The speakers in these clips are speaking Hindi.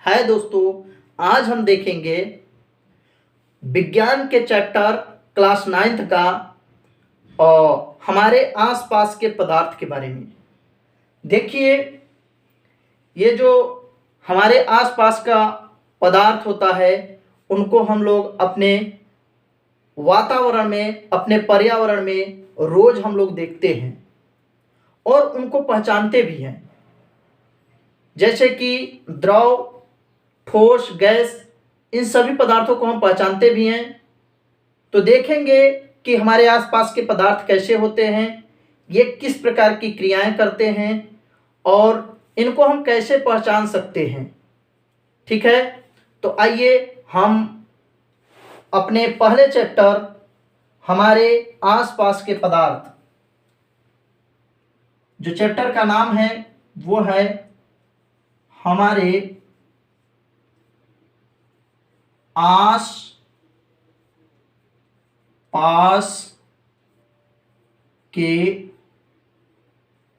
है दोस्तों, आज हम देखेंगे विज्ञान के चैप्टर क्लास 9th का और हमारे आसपास के पदार्थ के बारे में। देखिए, ये जो हमारे आसपास का पदार्थ होता है उनको हम लोग अपने वातावरण में, अपने पर्यावरण में रोज हम लोग देखते हैं और उनको पहचानते भी हैं। जैसे कि द्रव, ठोस, गैस, इन सभी पदार्थों को हम पहचानते भी हैं। तो देखेंगे कि हमारे आसपास के पदार्थ कैसे होते हैं, ये किस प्रकार की क्रियाएं करते हैं और इनको हम कैसे पहचान सकते हैं। ठीक है, तो आइए हम अपने पहले चैप्टर हमारे आसपास के पदार्थ, जो चैप्टर का नाम है वो है हमारे आस पास के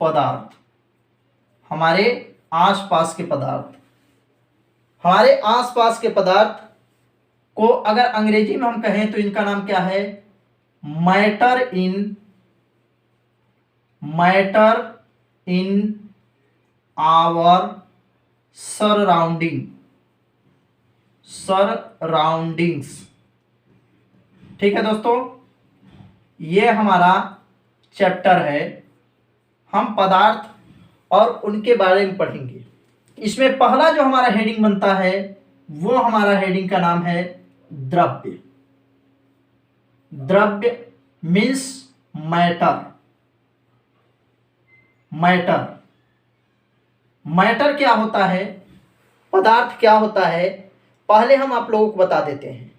पदार्थ। हमारे आसपास के पदार्थ, हमारे आसपास के पदार्थ को अगर अंग्रेजी में हम कहें तो इनका नाम क्या है? Matter in our surroundings. ठीक है दोस्तों, ये हमारा चैप्टर है। हम पदार्थ और उनके बारे में पढ़ेंगे। इसमें पहला जो हमारा हेडिंग बनता है वो हमारा हेडिंग का नाम है द्रव्य। द्रव्य मीन्स मैटर। मैटर क्या होता है, पदार्थ क्या होता है, पहले हम आप लोगों को बता देते हैं।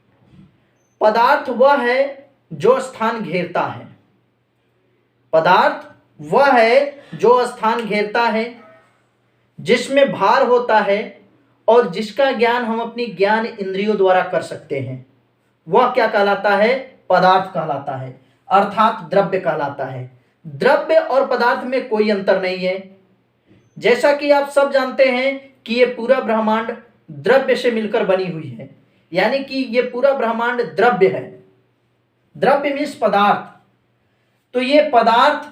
पदार्थ वह है जो स्थान घेरता है। पदार्थ वह है जो स्थान घेरता है, जिसमें भार होता है और जिसका ज्ञान हम अपनी ज्ञान इंद्रियों द्वारा कर सकते हैं। वह क्या कहलाता है? पदार्थ कहलाता है, अर्थात द्रव्य कहलाता है। द्रव्य और पदार्थ में कोई अंतर नहीं है। जैसा कि आप सब जानते हैं कि ये पूरा ब्रह्मांड द्रव्य से मिलकर बनी हुई है, यानी कि ये पूरा ब्रह्मांड द्रव्य है। द्रव्य मीन्स पदार्थ। तो ये पदार्थ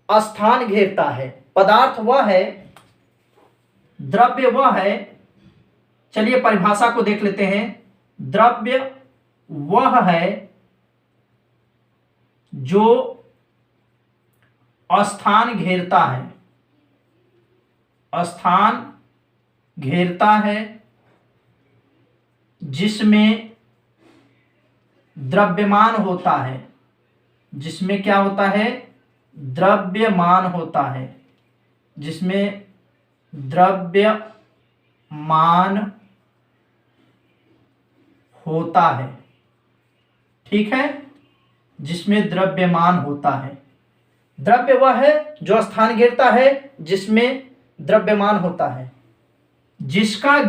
स्थान घेरता है। पदार्थ वह है, द्रव्य वह है। चलिए परिभाषा को देख लेते हैं। द्रव्य वह है जो स्थान घेरता है। स्थान घेरता है, जिसमें द्रव्यमान होता है। जिसमें क्या होता है? द्रव्यमान होता है। जिसमें द्रव्यमान होता है। ठीक है, जिसमें द्रव्यमान होता है। द्रव्य वह है जो स्थान घेरता है, जिसमें द्रव्यमान होता है, जिसका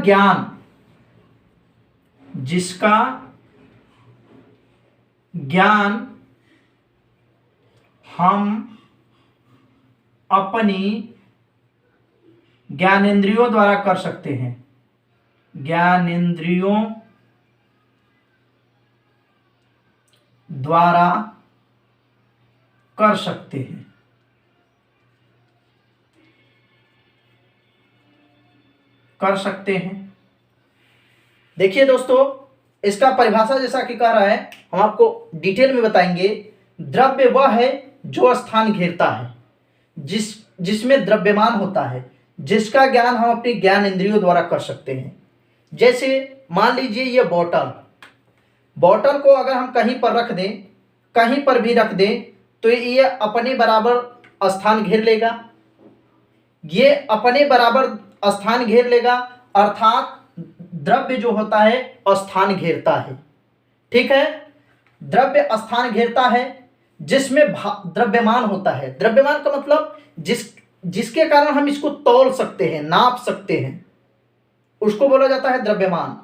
ज्ञान हम अपनी ज्ञानेंद्रियों द्वारा कर सकते हैं। ज्ञानेंद्रियों द्वारा कर सकते हैं। देखिए दोस्तों, इसका परिभाषा जैसा कि कह रहा है, हम आपको डिटेल में बताएंगे। द्रव्य वह है जो स्थान घेरता है, जिसमें द्रव्यमान होता है, जिसका ज्ञान हम अपनी ज्ञान इंद्रियों द्वारा कर सकते हैं। जैसे मान लीजिए ये बॉटल को अगर हम कहीं पर रख दें, कहीं पर भी रख दें, तो ये अपने बराबर स्थान घेर लेगा। ये अपने बराबर स्थान घेर लेगा, अर्थात द्रव्य जो होता है स्थान घेरता है। ठीक है, द्रव्य स्थान घेरता है, जिसमें द्रव्यमान होता है। द्रव्यमान का मतलब जिसके कारण हम इसको तौल सकते हैं, नाप सकते हैं, उसको बोला जाता है द्रव्यमान।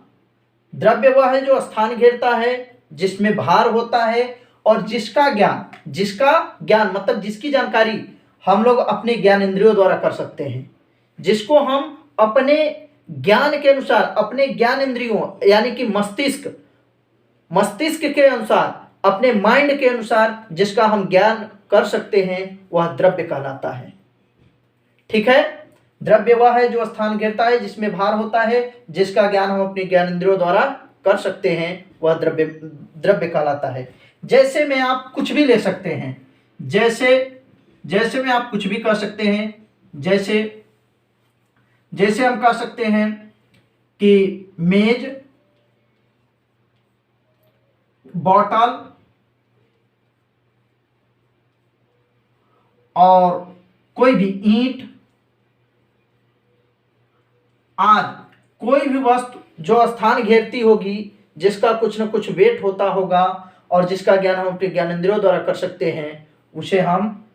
द्रव्य वह है जो स्थान घेरता है, जिसमें भार होता है और जिसका ज्ञान मतलब जिसकी जानकारी हम लोग अपने ज्ञान इंद्रियों द्वारा कर सकते हैं, जिसको हम अपने ज्ञान के अनुसार, अपने ज्ञान इंद्रियों यानी कि मस्तिष्क के अनुसार, अपने माइंड के अनुसार जिसका हम ज्ञान कर सकते हैं वह द्रव्य कहलाता है। ठीक है, द्रव्य वह है जो स्थान घेरता है, जिसमें भार होता है, जिसका ज्ञान हम अपने ज्ञान इंद्रियों द्वारा कर सकते हैं, वह द्रव्य कहलाता है। जैसे में आप कुछ भी ले सकते हैं, जैसे में आप कुछ भी कर सकते हैं, जैसे हम कह सकते हैं कि मेज, बॉटल और कोई भी ईंट आदि कोई भी वस्तु जो स्थान घेरती होगी, जिसका कुछ न कुछ वेट होता होगा और जिसका ज्ञान हम अपने ज्ञानेंद्रियों द्वारा कर सकते हैं, उसे हम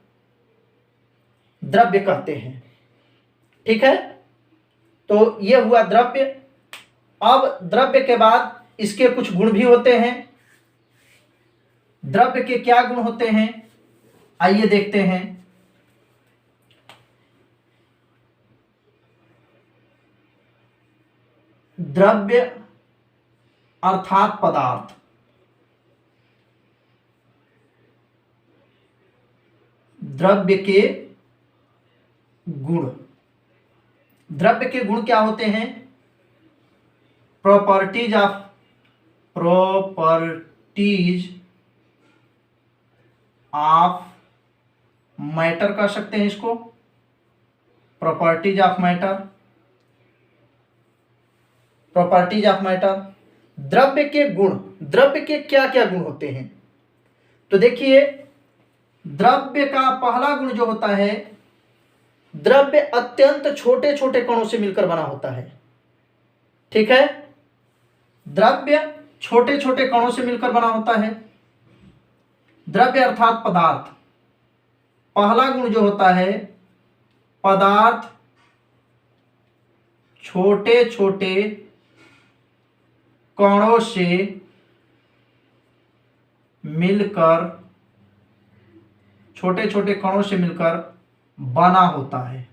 द्रव्य कहते हैं। ठीक है, तो यह हुआ द्रव्य। अब द्रव्य के बाद इसके कुछ गुण भी होते हैं। द्रव्य के क्या गुण होते हैं, आइए देखते हैं। द्रव्य अर्थात पदार्थ। द्रव्य के गुण, द्रव्य के गुण क्या होते हैं? प्रॉपर्टीज ऑफ मैटर कर सकते हैं इसको, प्रॉपर्टीज ऑफ मैटर। द्रव्य के गुण, द्रव्य के क्या क्या गुण होते हैं? तो देखिए, द्रव्य का पहला गुण जो होता है, द्रव्य अत्यंत छोटे छोटे कणों से मिलकर बना होता है। ठीक है, द्रव्य छोटे छोटे कणों से मिलकर बना होता है। द्रव्य अर्थात पदार्थ, पहला गुण जो होता है, पदार्थ छोटे छोटे कणों से मिलकर, छोटे छोटे कणों से मिलकर बना होता है।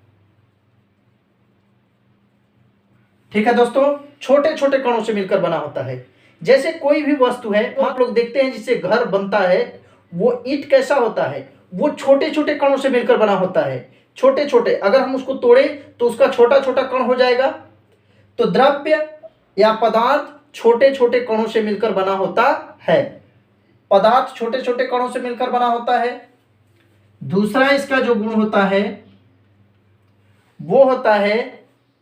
ठीक है दोस्तों, छोटे छोटे कणों से मिलकर बना होता है। जैसे कोई भी वस्तु है, आप लोग देखते हैं जिससे घर बनता है, वो ईंट कैसा होता है? वो छोटे छोटे कणों से मिलकर बना होता है। छोटे छोटे, अगर हम उसको तोड़े तो उसका छोटा छोटा कण हो जाएगा। तो द्रव्य या पदार्थ छोटे छोटे कणों से मिलकर बना होता है। पदार्थ छोटे छोटे कणों से मिलकर बना होता है। दूसरा इसका जो गुण होता है, वो होता है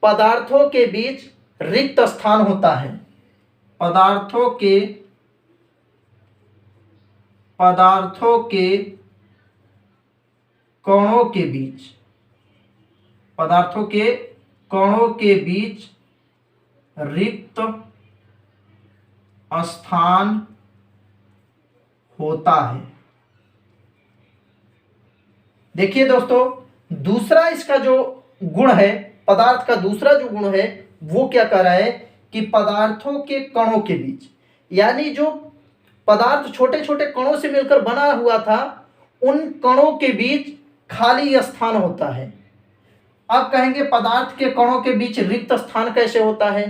पदार्थों के बीच रिक्त स्थान होता है। पदार्थों के कणों के बीच, पदार्थों के कणों के बीच रिक्त स्थान होता है। देखिए दोस्तों, दूसरा इसका जो गुण है, पदार्थ का दूसरा जो गुण है, वो क्या कह रहा है कि पदार्थों के कणों के बीच, यानी जो पदार्थ छोटे छोटे कणों से मिलकर बना हुआ था, उन कणों के बीच खाली स्थान होता है। अब कहेंगे पदार्थ के कणों के बीच रिक्त स्थान कैसे होता है?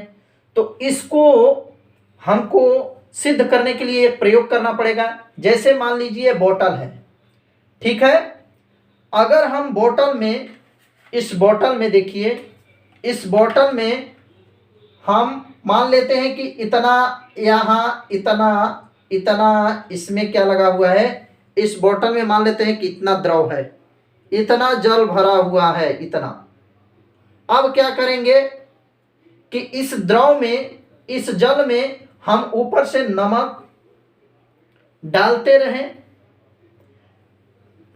तो इसको हमको सिद्ध करने के लिए एक प्रयोग करना पड़ेगा। जैसे मान लीजिए बोतल है, ठीक है, अगर हम बोतल में, इस बोतल में देखिए, इस बोतल में हम मान लेते हैं कि इतना, यहाँ इतना इसमें क्या लगा हुआ है, इस बोतल में मान लेते हैं कि इतना द्रव है, इतना जल भरा हुआ है, इतना। अब क्या करेंगे कि इस द्रव में, इस जल में हम ऊपर से नमक डालते रहें,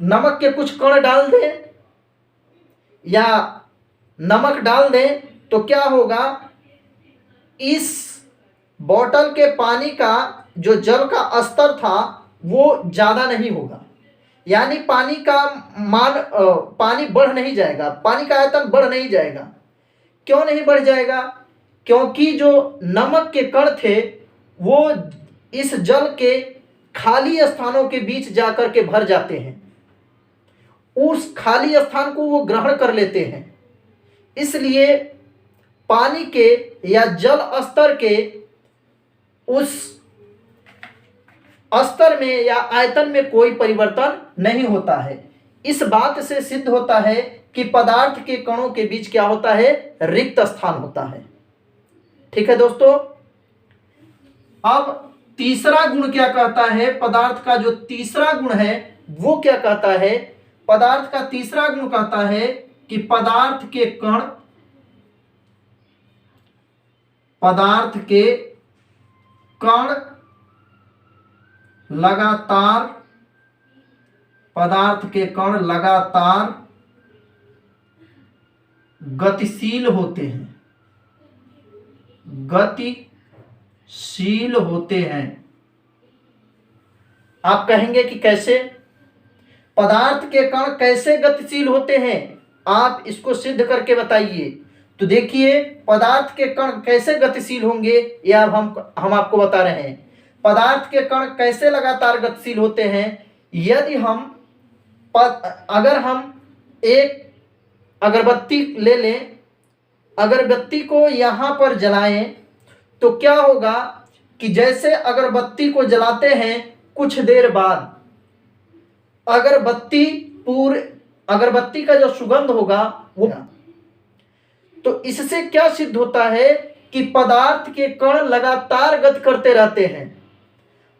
नमक के कुछ कण डाल दें या नमक डाल दें, तो क्या होगा, इस बोतल के पानी का जो जल का स्तर था वो ज़्यादा नहीं होगा, यानी पानी का पानी बढ़ नहीं जाएगा, पानी का आयतन बढ़ नहीं जाएगा। क्यों नहीं बढ़ जाएगा? क्योंकि जो नमक के कण थे वो इस जल के खाली स्थानों के बीच जाकर के भर जाते हैं, उस खाली स्थान को वो ग्रहण कर लेते हैं। इसलिए पानी के या जल स्तर के उस स्तर में या आयतन में कोई परिवर्तन नहीं होता है। इस बात से सिद्ध होता है कि पदार्थ के कणों के बीच क्या होता है, रिक्त स्थान होता है। ठीक है दोस्तों, अब तीसरा गुण क्या कहता है, पदार्थ का जो तीसरा गुण है वो क्या कहता है, पदार्थ का तीसरा गुण कहता है कि पदार्थ के कण लगातार गतिशील होते हैं। आप कहेंगे कि कैसे, पदार्थ के कण कैसे गतिशील होते हैं, आप इसको सिद्ध करके बताइए। तो देखिए, पदार्थ के कण कैसे गतिशील होंगे यह अब हम आपको बता रहे हैं। पदार्थ के कण कैसे लगातार गतिशील होते हैं, यदि अगर हम एक अगरबत्ती ले लें, अगरबत्ती को यहाँ पर जलाएं, तो क्या होगा कि जैसे अगरबत्ती को जलाते हैं, कुछ देर बाद अगरबत्ती का जो सुगंध होगा वो, तो इससे क्या सिद्ध होता है कि पदार्थ के कण लगातार गति करते रहते हैं।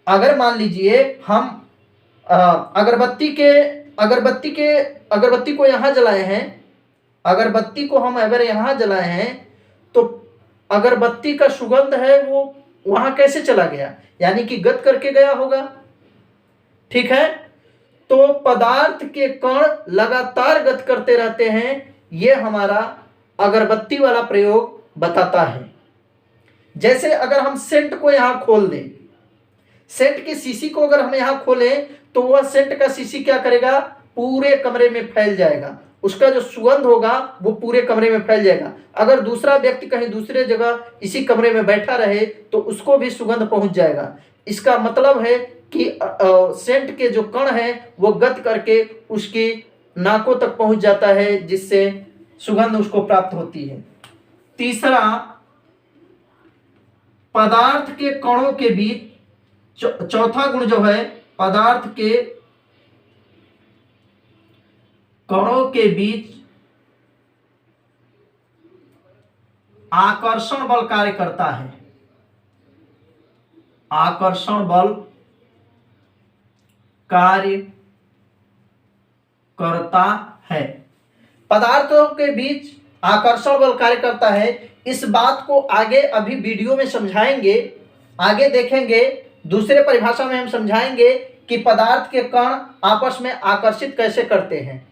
अगर मान लीजिए हम अगरबत्ती को यहाँ जलाए हैं, अगरबत्ती को हम अगर यहाँ जलाए हैं, तो अगरबत्ती का सुगंध है वो वहां कैसे चला गया, यानी कि गत करके गया होगा। ठीक है, तो पदार्थ के कण लगातार गत करते रहते हैं, ये हमारा अगरबत्ती वाला प्रयोग बताता है। जैसे अगर हम सेंट को यहां खोल दें, सेंट की शीशी को अगर हम यहां खोलें, तो वह सेंट का शीशी क्या करेगा, पूरे कमरे में फैल जाएगा, उसका जो सुगंध होगा वो पूरे कमरे में फैल जाएगा। अगर दूसरा व्यक्ति कहीं दूसरे जगह इसी कमरे में बैठा रहे तो उसको भी सुगंध पहुंच जाएगा। इसका मतलब है कि सेंट के जो कण है वो गत करके उसकी नाकों तक पहुंच जाता है, जिससे सुगंध उसको प्राप्त होती है। तीसरा, पदार्थ के कणों के बीच, चौथा गुण जो है, पदार्थ के कणों के बीच आकर्षण बल कार्य करता है। आकर्षण बल कार्य करता है। पदार्थों के बीच आकर्षण बल कार्य करता है। इस बात को आगे अभी वीडियो में समझाएंगे, आगे देखेंगे, दूसरे परिभाषा में हम समझाएंगे कि पदार्थ के कण आपस में आकर्षित कैसे करते हैं।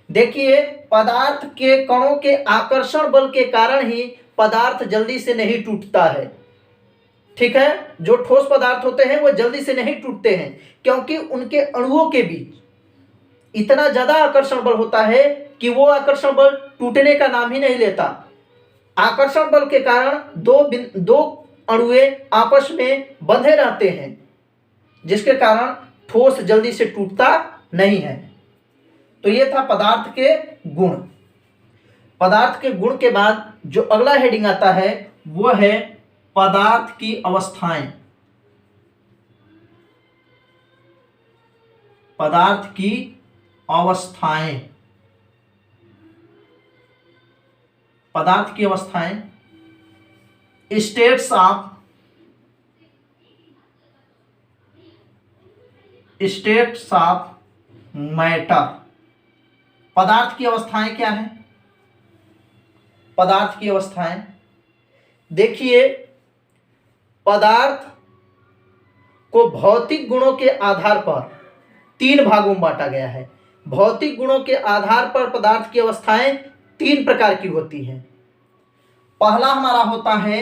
देखिए, पदार्थ के कणों के आकर्षण बल के कारण ही पदार्थ जल्दी से नहीं टूटता है। ठीक है, जो ठोस पदार्थ होते हैं वो जल्दी से नहीं टूटते हैं, क्योंकि उनके अणुओं के बीच इतना ज्यादा आकर्षण बल होता है कि वो आकर्षण बल टूटने का नाम ही नहीं लेता। आकर्षण बल के कारण दो अणुएं आपस में बंधे रहते हैं, जिसके कारण ठोस जल्दी से टूटता नहीं है। तो ये था पदार्थ के गुण। पदार्थ के गुण के बाद जो अगला हेडिंग आता है वो है पदार्थ की अवस्थाएं। पदार्थ की अवस्थाएं, पदार्थ की अवस्थाएं, स्टेट्स ऑफ मैटर। पदार्थ की अवस्थाएं क्या है? पदार्थ की अवस्थाएं, देखिए, पदार्थ को भौतिक गुणों के आधार पर 3 भागों में बांटा गया है। भौतिक गुणों के आधार पर पदार्थ की अवस्थाएं 3 प्रकार की होती हैं। पहला हमारा होता है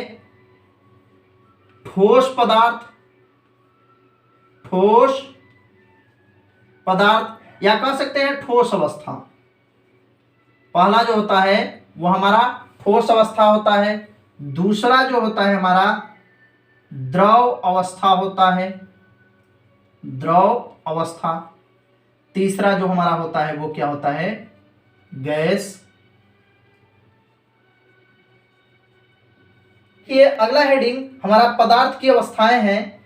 ठोस पदार्थ, ठोस पदार्थ या कह सकते हैं ठोस अवस्था। पहला जो होता है वो हमारा ठोस अवस्था होता है। दूसरा जो होता है हमारा द्रव अवस्था होता है, द्रव अवस्था। तीसरा जो हमारा होता है वो क्या होता है? गैस ये अगला हेडिंग हमारा पदार्थ की अवस्थाएं हैं,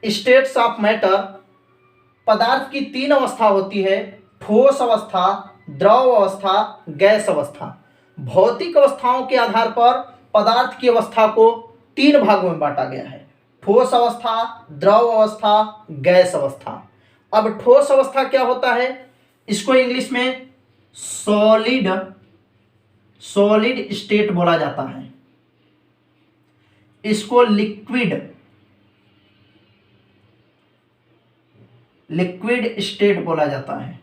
स्टेट्स ऑफ मैटर। पदार्थ की 3 अवस्था होती है, ठोस अवस्था, द्रव अवस्था, गैस अवस्था। भौतिक अवस्थाओं के आधार पर पदार्थ की अवस्था को 3 भागों में बांटा गया है, ठोस अवस्था, द्रव अवस्था, गैस अवस्था। अब ठोस अवस्था क्या होता है, इसको इंग्लिश में सॉलिड स्टेट बोला जाता है, इसको लिक्विड स्टेट बोला जाता है,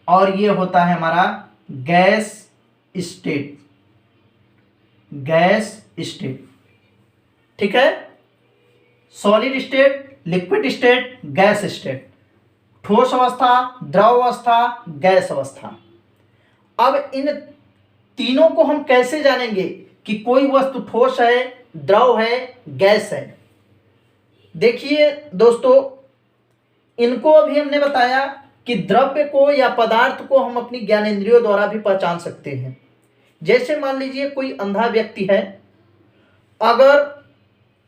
और ये होता है हमारा गैस स्टेट। ठीक है, solid state, liquid state, gas state, ठोस अवस्था, द्रव अवस्था, गैस अवस्था। अब इन तीनों को हम कैसे जानेंगे कि कोई वस्तु ठोस है, द्रव है, गैस है? देखिए दोस्तों, इनको अभी हमने बताया कि द्रव्य को या पदार्थ को हम अपनी ज्ञानेंद्रियों द्वारा भी पहचान सकते हैं। जैसे मान लीजिए कोई अंधा व्यक्ति है, अगर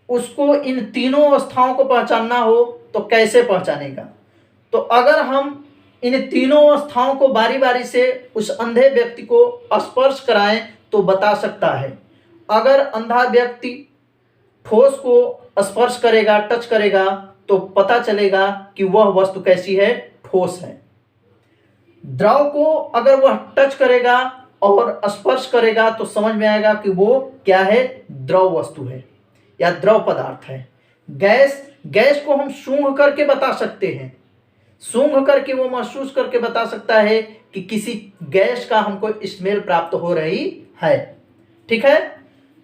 उसको इन तीनों अवस्थाओं को पहचानना हो तो कैसे पहचानेगा? तो अगर हम इन तीनों अवस्थाओं को बारी बारी से उस अंधे व्यक्ति को स्पर्श कराएं तो बता सकता है। अगर अंधा व्यक्ति ठोस को स्पर्श करेगा, टच करेगा, तो पता चलेगा कि वह वस्तु कैसी है, ठोस है। द्रव को अगर वह टच करेगा और स्पर्श करेगा तो समझ में आएगा कि वो क्या है, द्रव वस्तु है या द्रव पदार्थ है। गैस को हम सूंघ करके बता सकते हैं, सूंघ करके वो महसूस करके बता सकता है कि किसी गैस का हमको स्मेल प्राप्त हो रही है। ठीक है,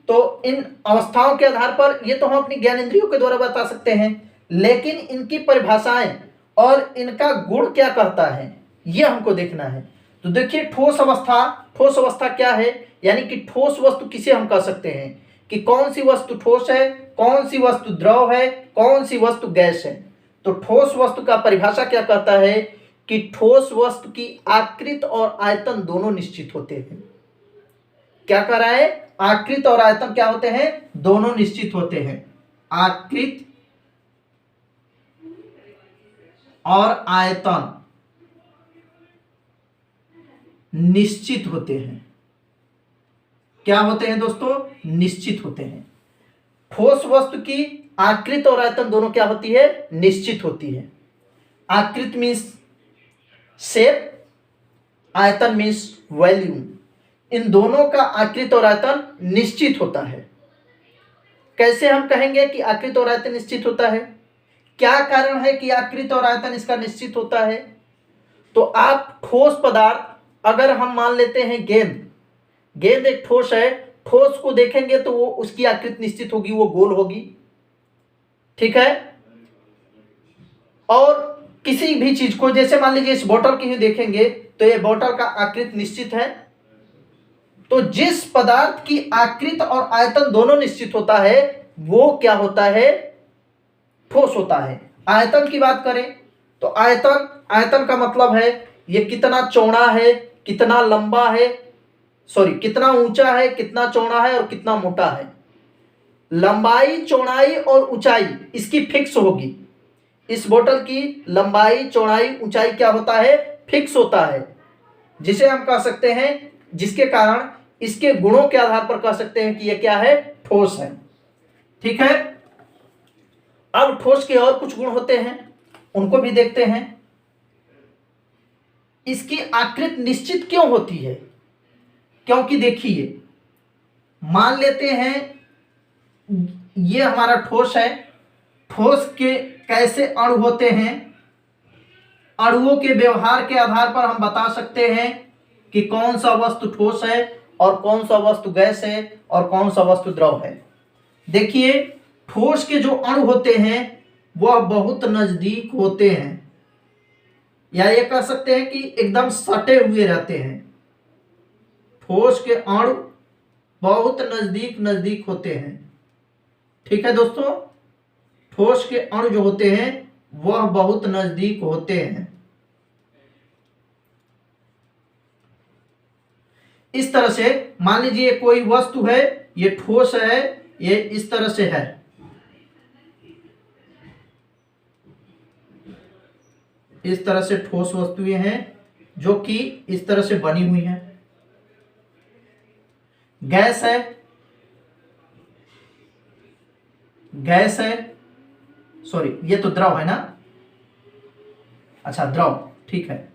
तो इन अवस्थाओं के आधार पर ये तो हम अपनी ज्ञानेंद्रियों के द्वारा बता सकते हैं, लेकिन इनकी परिभाषाएं और इनका गुण क्या कहता है ये हमको देखना है। तो देखिए, ठोस अवस्था क्या है, यानी कि ठोस वस्तु किसे हम कह सकते हैं कि कौन सी वस्तु ठोस है, कौन सी वस्तु द्रव है, कौन सी वस्तु गैस है। तो ठोस वस्तु का परिभाषा क्या कहता है कि ठोस वस्तु की आकृति और आयतन दोनों निश्चित होते हैं। क्या कह रहा है, आकृति और आयतन क्या होते हैं, दोनों निश्चित होते हैं। आकृति और आयतन निश्चित होते हैं। क्या होते हैं दोस्तों, निश्चित होते हैं। ठोस वस्तु की आकृति और आयतन दोनों क्या होती है, निश्चित होती है। आकृति मीन्स शेप, आयतन मीन्स वॉल्यूम। इन दोनों का आकृति और आयतन निश्चित होता है। कैसे हम कहेंगे कि आकृति और आयतन निश्चित होता है? क्या कारण है कि आकृति और आयतन इसका निश्चित होता है? तो आप ठोस पदार्थ, अगर हम मान लेते हैं गेंद एक ठोस है, ठोस को देखेंगे तो वो उसकी आकृति निश्चित होगी, वो गोल होगी। ठीक है, और किसी भी चीज को, जैसे मान लीजिए इस बोतल की ही देखेंगे तो ये बोतल का आकृति निश्चित है। तो जिस पदार्थ की आकृति और आयतन दोनों निश्चित होता है वो क्या होता है, ठोस होता है। आयतन की बात करें तो आयतन का मतलब है ये कितना चौड़ा है, कितना लंबा है, कितना ऊंचा है, कितना चौड़ा है और कितना मोटा है। लंबाई, चौड़ाई और ऊंचाई इसकी फिक्स होगी। इस बोतल की लंबाई, चौड़ाई, ऊंचाई क्या होता है, फिक्स होता है, जिसे हम कह सकते हैं, जिसके कारण इसके गुणों के आधार पर कह सकते हैं कि यह क्या है, ठोस है। ठीक है, अब ठोस के और कुछ गुण होते हैं, उनको भी देखते हैं। इसकी आकृति निश्चित क्यों होती है? क्योंकि देखिए, मान लेते हैं ये हमारा ठोस है, ठोस के कैसे अणु होते हैं, अणुओं के व्यवहार के आधार पर हम बता सकते हैं कि कौन सा वस्तु ठोस है और कौन सा वस्तु गैस है और कौन सा वस्तु द्रव है। देखिए, ठोस के जो अणु होते हैं वह बहुत नजदीक होते हैं, या ये कह सकते हैं कि एकदम सटे हुए रहते हैं। ठोस के अणु बहुत नजदीक होते हैं। ठीक है दोस्तों, ठोस के अणु जो होते हैं वह बहुत नजदीक होते हैं। इस तरह से मान लीजिए कोई वस्तु है ये ठोस है, ये इस तरह से है, इस तरह से ठोस वस्तुएं हैं जो कि इस तरह से बनी हुई हैं। गैस है, गैस है, सॉरी ये तो द्रव है ना, अच्छा द्रव, ठीक है,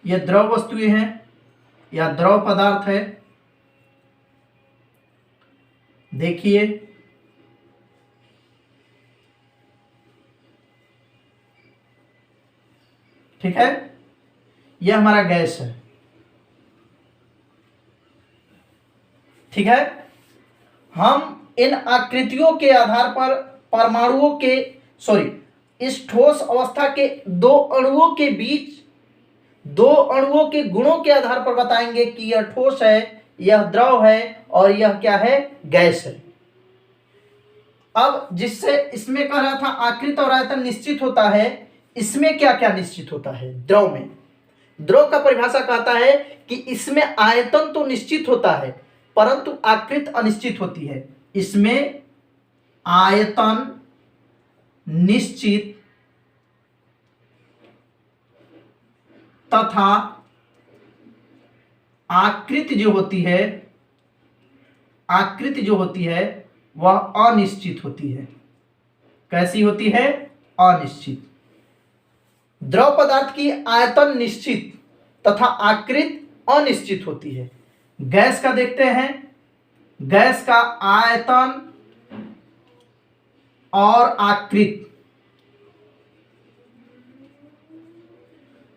ये द्रव वस्तुएं हैं या द्रव पदार्थ है। देखिए ठीक है, यह हमारा गैस है, ठीक है। हम इन आकृतियों के आधार पर परमाणुओं के सॉरी इस ठोस अवस्था के दो अणुओं के बीच, दो अणुओं के गुणों के आधार पर बताएंगे कि यह ठोस है, यह द्रव है और यह क्या है, गैस है। अब जिससे इसमें कह रहा था आकृति और आयतन निश्चित होता है, इसमें क्या क्या निश्चित होता है, द्रव में। द्रव का परिभाषा कहता है कि इसमें आयतन तो निश्चित होता है परंतु आकृति अनिश्चित होती है। इसमें आयतन निश्चित तथा आकृति जो होती है, आकृति जो होती है वह अनिश्चित होती है। कैसी होती है, अनिश्चित। द्रव पदार्थ की आयतन निश्चित तथा आकृति अनिश्चित होती है। गैस का देखते हैं, गैस का आयतन और आकृति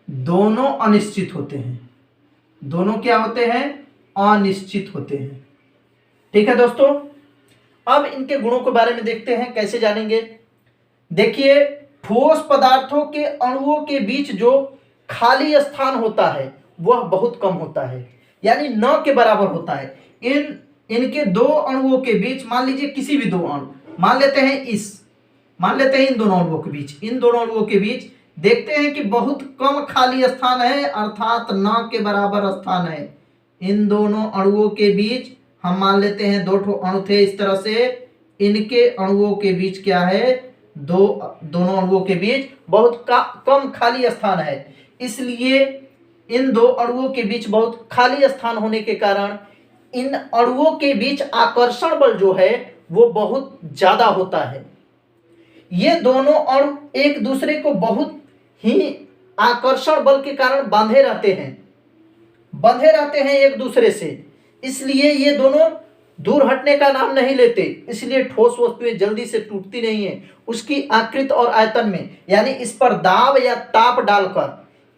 दोनों अनिश्चित होते हैं, दोनों क्या होते हैं, अनिश्चित होते हैं। ठीक है दोस्तों, अब इनके गुणों के बारे में देखते हैं, कैसे जानेंगे। देखिए, ठोस पदार्थों के अणुओं के बीच जो खाली स्थान होता है वह बहुत कम होता है, यानी न के बराबर होता है। इनके दो अणुओं के बीच, मान लीजिए किसी भी दो अणु, मान लेते हैं इन दोनों अणुओं के बीच, इन दोनों अणुओं के बीच देखते हैं कि बहुत कम खाली स्थान है, अर्थात न के बराबर स्थान है। इन दोनों अणुओं के बीच हम मान लेते हैं दो ठो अणु थे इस तरह से, इनके अणुओं के बीच क्या है, दोनों अणुओं के बीच बहुत कम खाली स्थान है। इसलिए इन दो अणुओं के बीच बहुत खाली स्थान होने के कारण इन अणुओं के बीच आकर्षण बल जो है वो बहुत ज्यादा होता है। ये दोनों अणु एक दूसरे को बहुत ही आकर्षण बल के कारण बांधे रहते हैं एक दूसरे से, इसलिए ये दोनों दूर हटने का नाम नहीं लेते। इसलिए ठोस वस्तुएं जल्दी से टूटती नहीं है। उसकी आकृति और आयतन में, यानी इस पर दाब या ताप डालकर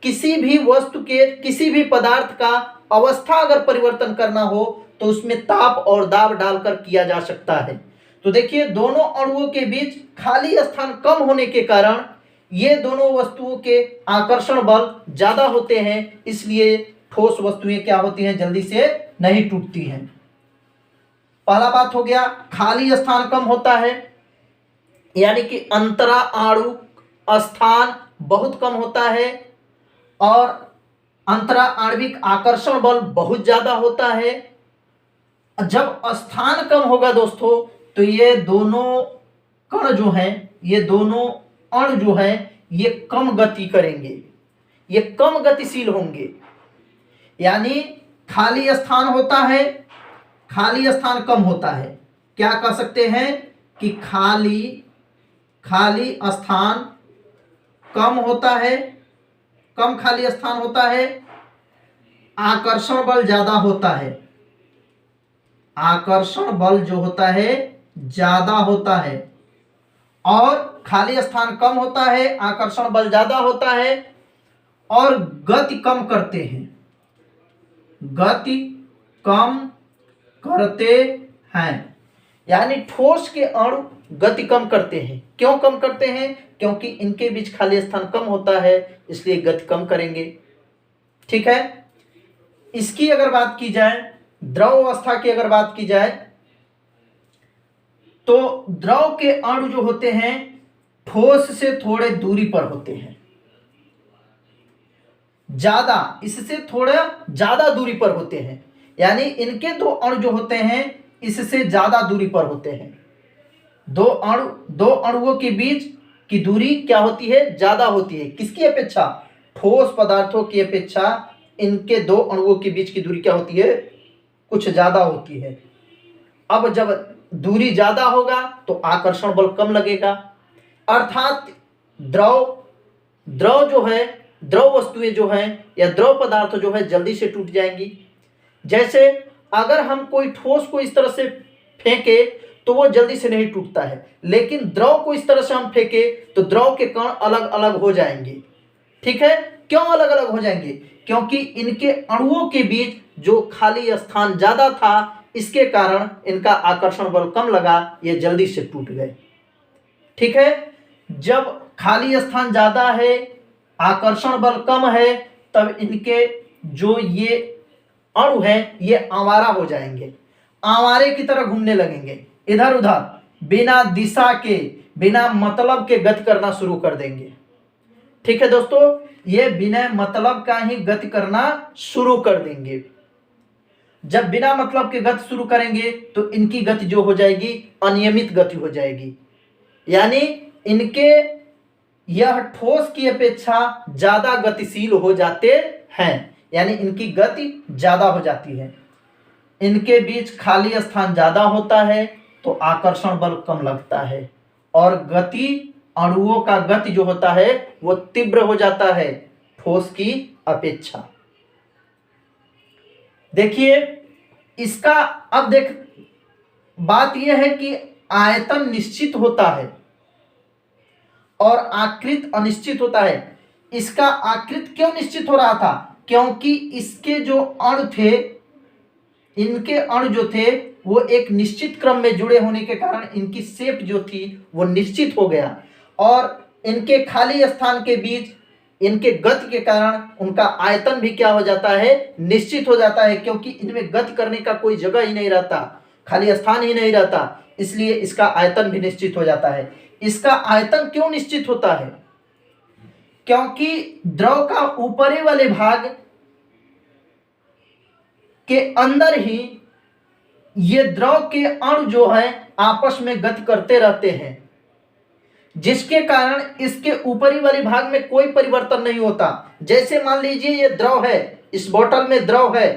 किसी भी वस्तु के, किसी भी पदार्थ का अवस्था अगर परिवर्तन करना हो तो उसमें ताप और दाब डालकर किया जा सकता है। तो देखिए, दोनों अणुओं के बीच खाली स्थान कम होने के कारण ये दोनों वस्तुओं के आकर्षण बल ज्यादा होते हैं, इसलिए ठोस वस्तुएं क्या होती हैं, जल्दी से नहीं टूटती हैं। पहला बात हो गया, खाली स्थान कम होता है, यानी कि अंतरा आणु स्थान बहुत कम होता है और अंतरा आणविक आकर्षण बल बहुत ज्यादा होता है। जब स्थान कम होगा दोस्तों तो ये दोनों कण जो हैं, ये दोनों अणु जो हैं, ये कम गति करेंगे, ये कम गतिशील होंगे। यानी खाली स्थान होता है, खाली स्थान कम होता है, क्या कह सकते हैं कि खाली स्थान कम होता है, कम खाली स्थान होता है, आकर्षण बल ज्यादा होता है, आकर्षण बल जो होता है ज्यादा होता है, और खाली स्थान कम होता है, आकर्षण बल ज्यादा होता है और गति कम करते हैं, गति कम करते हैं। यानी ठोस के अणु गति कम करते हैं। क्यों कम करते हैं? क्योंकि इनके बीच खाली स्थान कम होता है, इसलिए गति कम करेंगे। ठीक है, इसकी अगर बात की जाए, द्रव अवस्था की अगर बात की जाए, तो द्रव के अणु जो होते हैं ठोस से थोड़े दूरी पर होते हैं, ज्यादा, इससे थोड़ा ज्यादा दूरी पर होते हैं। यानी इनके दो अणु जो होते हैं इससे ज्यादा दूरी पर होते हैं। दो अणुओं के बीच की दूरी क्या होती है? ज्यादा होती है। किसकी अपेक्षा? ठोस पदार्थों की अपेक्षा इनके दो अणुओं के बीच की दूरी क्या होती है? कुछ ज्यादा होती है। अब जब दूरी ज्यादा होगा तो आकर्षण बल कम लगेगा, अर्थात द्रव जो है, द्रव वस्तुएं जो हैं या द्रव पदार्थ जो है जल्दी से टूट जाएंगी। जैसे अगर हम कोई ठोस को इस तरह से फेंके तो वो जल्दी से नहीं टूटता है, लेकिन द्रव को इस तरह से हम फेंके तो द्रव के कण अलग अलग हो जाएंगे। ठीक है, क्यों अलग अलग हो जाएंगे? क्योंकि इनके अणुओं के बीच जो खाली स्थान ज्यादा था, इसके कारण इनका आकर्षण बल कम लगा, ये जल्दी से टूट गए। ठीक है, जब खाली स्थान ज्यादा है, आकर्षण बल कम है, तब इनके जो ये अणु है ये आवारा हो जाएंगे, आवारे की तरह घूमने लगेंगे, इधर उधर बिना दिशा के, बिना मतलब के गति करना शुरू कर देंगे। ठीक है दोस्तों, ये बिना मतलब का ही गति करना शुरू कर देंगे। जब बिना मतलब के गति शुरू करेंगे तो इनकी गति जो हो जाएगी अनियमित गति हो जाएगी, यानी इनके यह ठोस की अपेक्षा ज्यादा गतिशील हो जाते हैं, यानी इनकी गति ज्यादा हो जाती है। इनके बीच खाली स्थान ज्यादा होता है तो आकर्षण बल कम लगता है और गति, अणुओं का गति जो होता है वो तीव्र हो जाता है ठोस की अपेक्षा। देखिए इसका, अब देख बात यह है कि आयतन निश्चित होता है और आकृत अनिश्चित होता है। इसका आकृत क्यों निश्चित हो रहा था? क्योंकि इसके जो अणु थे, इनके अणु जो थे वो एक निश्चित क्रम में जुड़े होने के कारण इनकी शेप जो थी वो निश्चित हो गया, और इनके खाली स्थान के बीच इनके गति के कारण उनका आयतन भी क्या हो जाता है? निश्चित हो जाता है, क्योंकि इनमें गति करने का कोई जगह ही नहीं रहता, खाली स्थान ही नहीं रहता, इसलिए इसका आयतन भी निश्चित हो जाता है। इसका आयतन क्यों निश्चित होता है? क्योंकि द्रव का ऊपरी वाले भाग के अंदर ही ये द्रव के अणु जो है आपस में गति करते रहते हैं, जिसके कारण इसके ऊपरी वाले भाग में कोई परिवर्तन नहीं होता। जैसे मान लीजिए ये द्रव है, इस बोतल में द्रव है,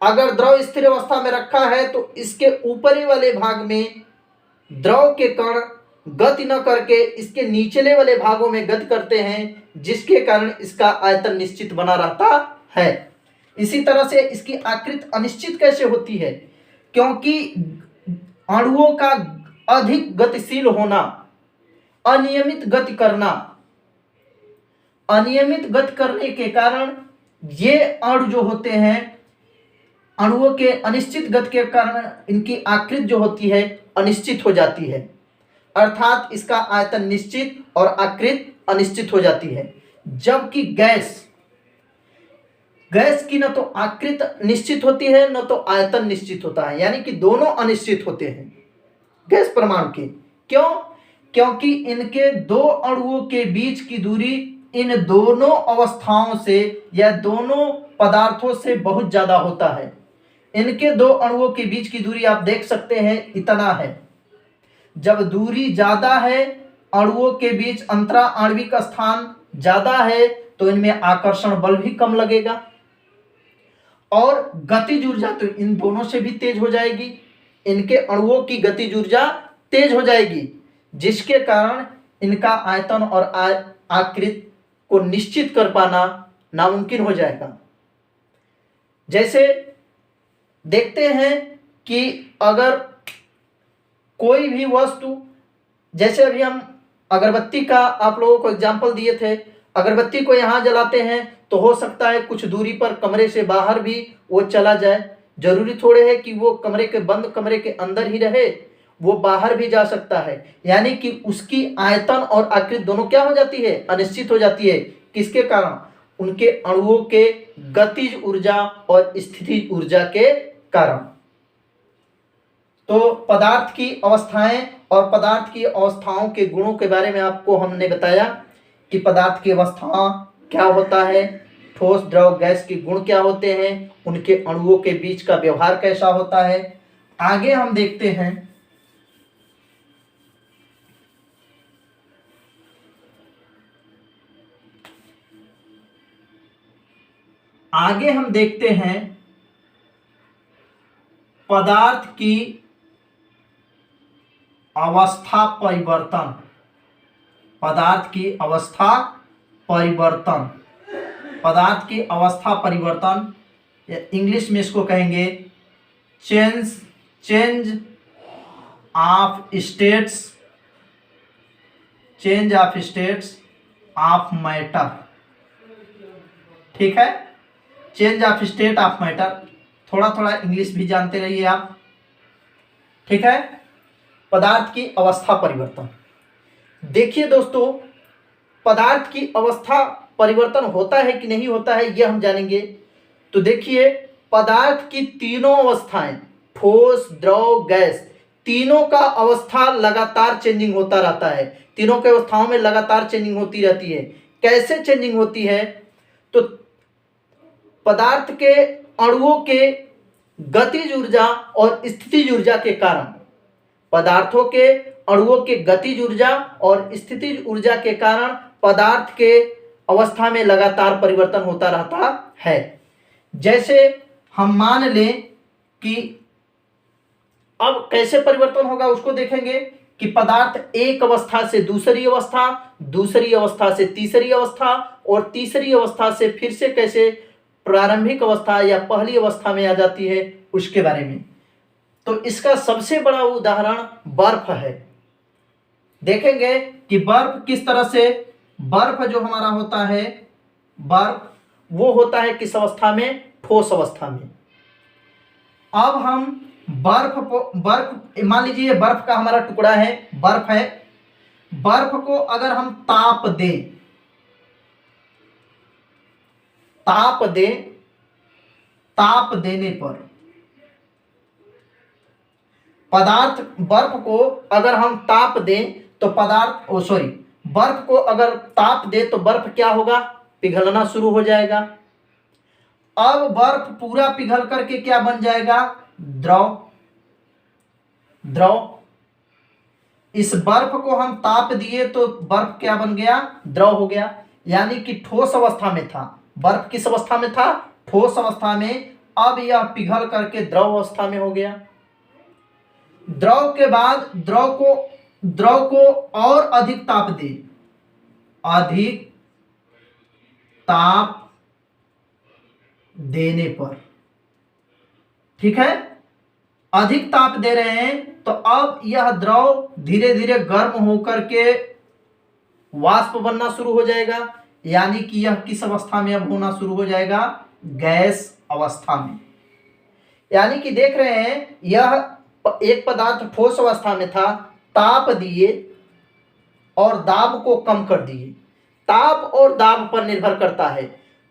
अगर द्रव स्थिर अवस्था में रखा है तो इसके ऊपरी वाले भाग में द्रव के कण गति न करके इसके निचले वाले भागों में गति करते हैं, जिसके कारण इसका आयतन निश्चित बना रहता है। इसी तरह से इसकी आकृति अनिश्चित कैसे होती है? क्योंकि अणुओं का अधिक गतिशील होना, अनियमित गति करना, अनियमित गति करने के कारण ये अणु जो होते हैं, अणुओं के अनिश्चित गति के कारण इनकी आकृति जो होती है अनिश्चित हो जाती है, अर्थात इसका आयतन निश्चित और आकृति अनिश्चित हो जाती है। जबकि गैस की न तो आकृति निश्चित होती है न तो आयतन निश्चित होता है, यानी कि दोनों अनिश्चित होते हैं गैस परमाणु के। क्यों? क्योंकि इनके दो अणुओं के बीच की दूरी इन दोनों अवस्थाओं से या दोनों पदार्थों से बहुत ज्यादा होता है। इनके दो अणुओं के बीच की दूरी आप देख सकते हैं इतना है। जब दूरी ज्यादा है, अणुओं के अंतरा अंतराणविक स्थान ज्यादा है, तो इनमें आकर्षण बल भी कम लगेगा और गतिज ऊर्जा तो इन दोनों से भी तेज हो जाएगी। इनके अणुओं की गतिज ऊर्जा तेज हो जाएगी, जिसके कारण इनका आयतन और आकृति को निश्चित कर पाना नामुमकिन हो जाएगा। जैसे देखते हैं कि अगर कोई भी वस्तु, जैसे अभी हम अगरबत्ती का आप लोगों को एग्जाम्पल दिए थे, अगरबत्ती को यहाँ जलाते हैं तो हो सकता है कुछ दूरी पर कमरे से बाहर भी वो चला जाए। जरूरी थोड़े है कि वो कमरे के बंद कमरे के अंदर ही रहे, वो बाहर भी जा सकता है। यानी कि उसकी आयतन और आकृति दोनों क्या हो जाती है? अनिश्चित हो जाती है। किसके कारण? उनके अणुओं के गतिज ऊर्जा और स्थितिज ऊर्जा के कारण। तो पदार्थ की अवस्थाएं और पदार्थ की अवस्थाओं के गुणों के बारे में आपको हमने बताया कि पदार्थ की अवस्था क्या होता है, ठोस द्रव गैस के गुण क्या होते हैं, उनके अणुओं के बीच का व्यवहार कैसा होता है, आगे हम देखते हैं पदार्थ की अवस्था परिवर्तन। पदार्थ की अवस्था परिवर्तन, पदार्थ की अवस्था परिवर्तन, इंग्लिश में इसको कहेंगे change of states, change of states of matter. ठीक है, change of state of matter. थोड़ा थोड़ा इंग्लिश भी जानते रहिए आप। ठीक है, पदार्थ की अवस्था परिवर्तन। देखिए दोस्तों, पदार्थ की अवस्था परिवर्तन होता है कि नहीं होता है यह हम जानेंगे। तो देखिए, पदार्थ की तीनों अवस्थाएं, ठोस, द्रव, गैस, तीनों का अवस्था लगातार चेंजिंग होता रहता है। तीनों के अवस्थाओं में लगातार चेंजिंग होती रहती है। कैसे चेंजिंग होती है? तो पदार्थ के अणुओं के गतिज ऊर्जा और स्थितिज ऊर्जा के कारण, पदार्थों के अणुओं के गतिज ऊर्जा और स्थितिज ऊर्जा के कारण पदार्थ के अवस्था में लगातार परिवर्तन होता रहता है। जैसे हम मान लें कि अब कैसे परिवर्तन होगा उसको देखेंगे कि पदार्थ एक अवस्था से दूसरी अवस्था, दूसरी अवस्था से तीसरी अवस्था और तीसरी अवस्था से फिर से कैसे प्रारंभिक अवस्था या पहली अवस्था में आ जाती है, उसके बारे में। तो इसका सबसे बड़ा उदाहरण बर्फ है। देखेंगे कि बर्फ किस तरह से, बर्फ जो हमारा होता है, बर्फ वो होता है किस अवस्था में? ठोस अवस्था में। अब हम बर्फ मान लीजिए बर्फ का हमारा टुकड़ा है, बर्फ है। बर्फ को अगर हम ताप दें, ताप देने पर पदार्थ, बर्फ को अगर हम ताप दें तो बर्फ को अगर ताप दे तो बर्फ क्या होगा? पिघलना शुरू हो जाएगा। अब बर्फ पूरा पिघल करके क्या बन जाएगा? द्रव। इस बर्फ को हम ताप दिए तो बर्फ क्या बन गया? द्रव हो गया। यानी कि ठोस अवस्था में था, बर्फ किस अवस्था में था? ठोस अवस्था में। अब यह पिघल करके द्रव अवस्था में हो गया। द्रव के बाद द्रव को और अधिक ताप दे, अधिक ताप देने पर, ठीक है, अधिक ताप दे रहे हैं तो अब यह द्रव धीरे धीरे गर्म होकर के वाष्प बनना शुरू हो जाएगा। यानी कि यह किस अवस्था में अब होना शुरू हो जाएगा? गैस अवस्था में। यानी कि देख रहे हैं, यह एक पदार्थ ठोस अवस्था में था, ताप दिए और दाब को कम कर दिए। ताप और दाब पर निर्भर करता है।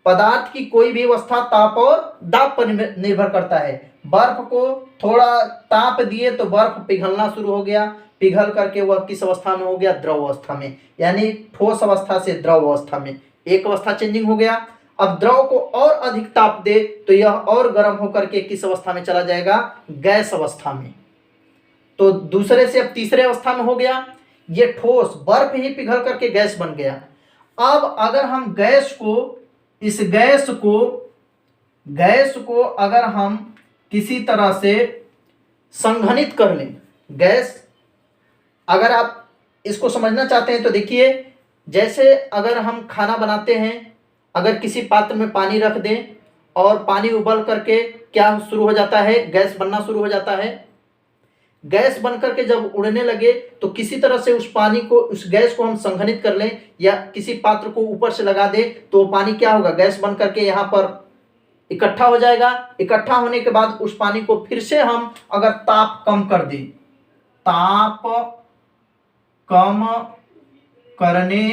पदार्थ की कोई भी अवस्था ताप और दाब पर निर्भर करता है। बर्फ को थोड़ा ताप दिए तो बर्फ पिघलना शुरू हो गया, पिघल करके वह किस अवस्था में हो गया? द्रव अवस्था में। यानी ठोस अवस्था से द्रव अवस्था में एक अवस्था चेंजिंग हो गया। अब द्रव को और अधिक ताप दे तो यह और गर्म होकर के किस अवस्था में चला जाएगा? गैस अवस्था में। तो दूसरे से अब तीसरे अवस्था में हो गया। ये ठोस बर्फ ही पिघल करके गैस बन गया। अब अगर हम गैस को अगर हम किसी तरह से संघनित कर लें, गैस, अगर आप इसको समझना चाहते हैं तो देखिए, जैसे अगर हम खाना बनाते हैं, अगर किसी पात्र में पानी रख दें और पानी उबल करके क्या शुरू हो जाता है? गैस बनना शुरू हो जाता है। गैस बन करके जब उड़ने लगे तो किसी तरह से उस पानी को, उस गैस को हम संघनित कर लें या किसी पात्र को ऊपर से लगा दे तो पानी क्या होगा? गैस बन करके यहाँ पर इकट्ठा हो जाएगा। इकट्ठा होने के बाद उस पानी को फिर से हम अगर ताप कम कर दें, ताप कम करने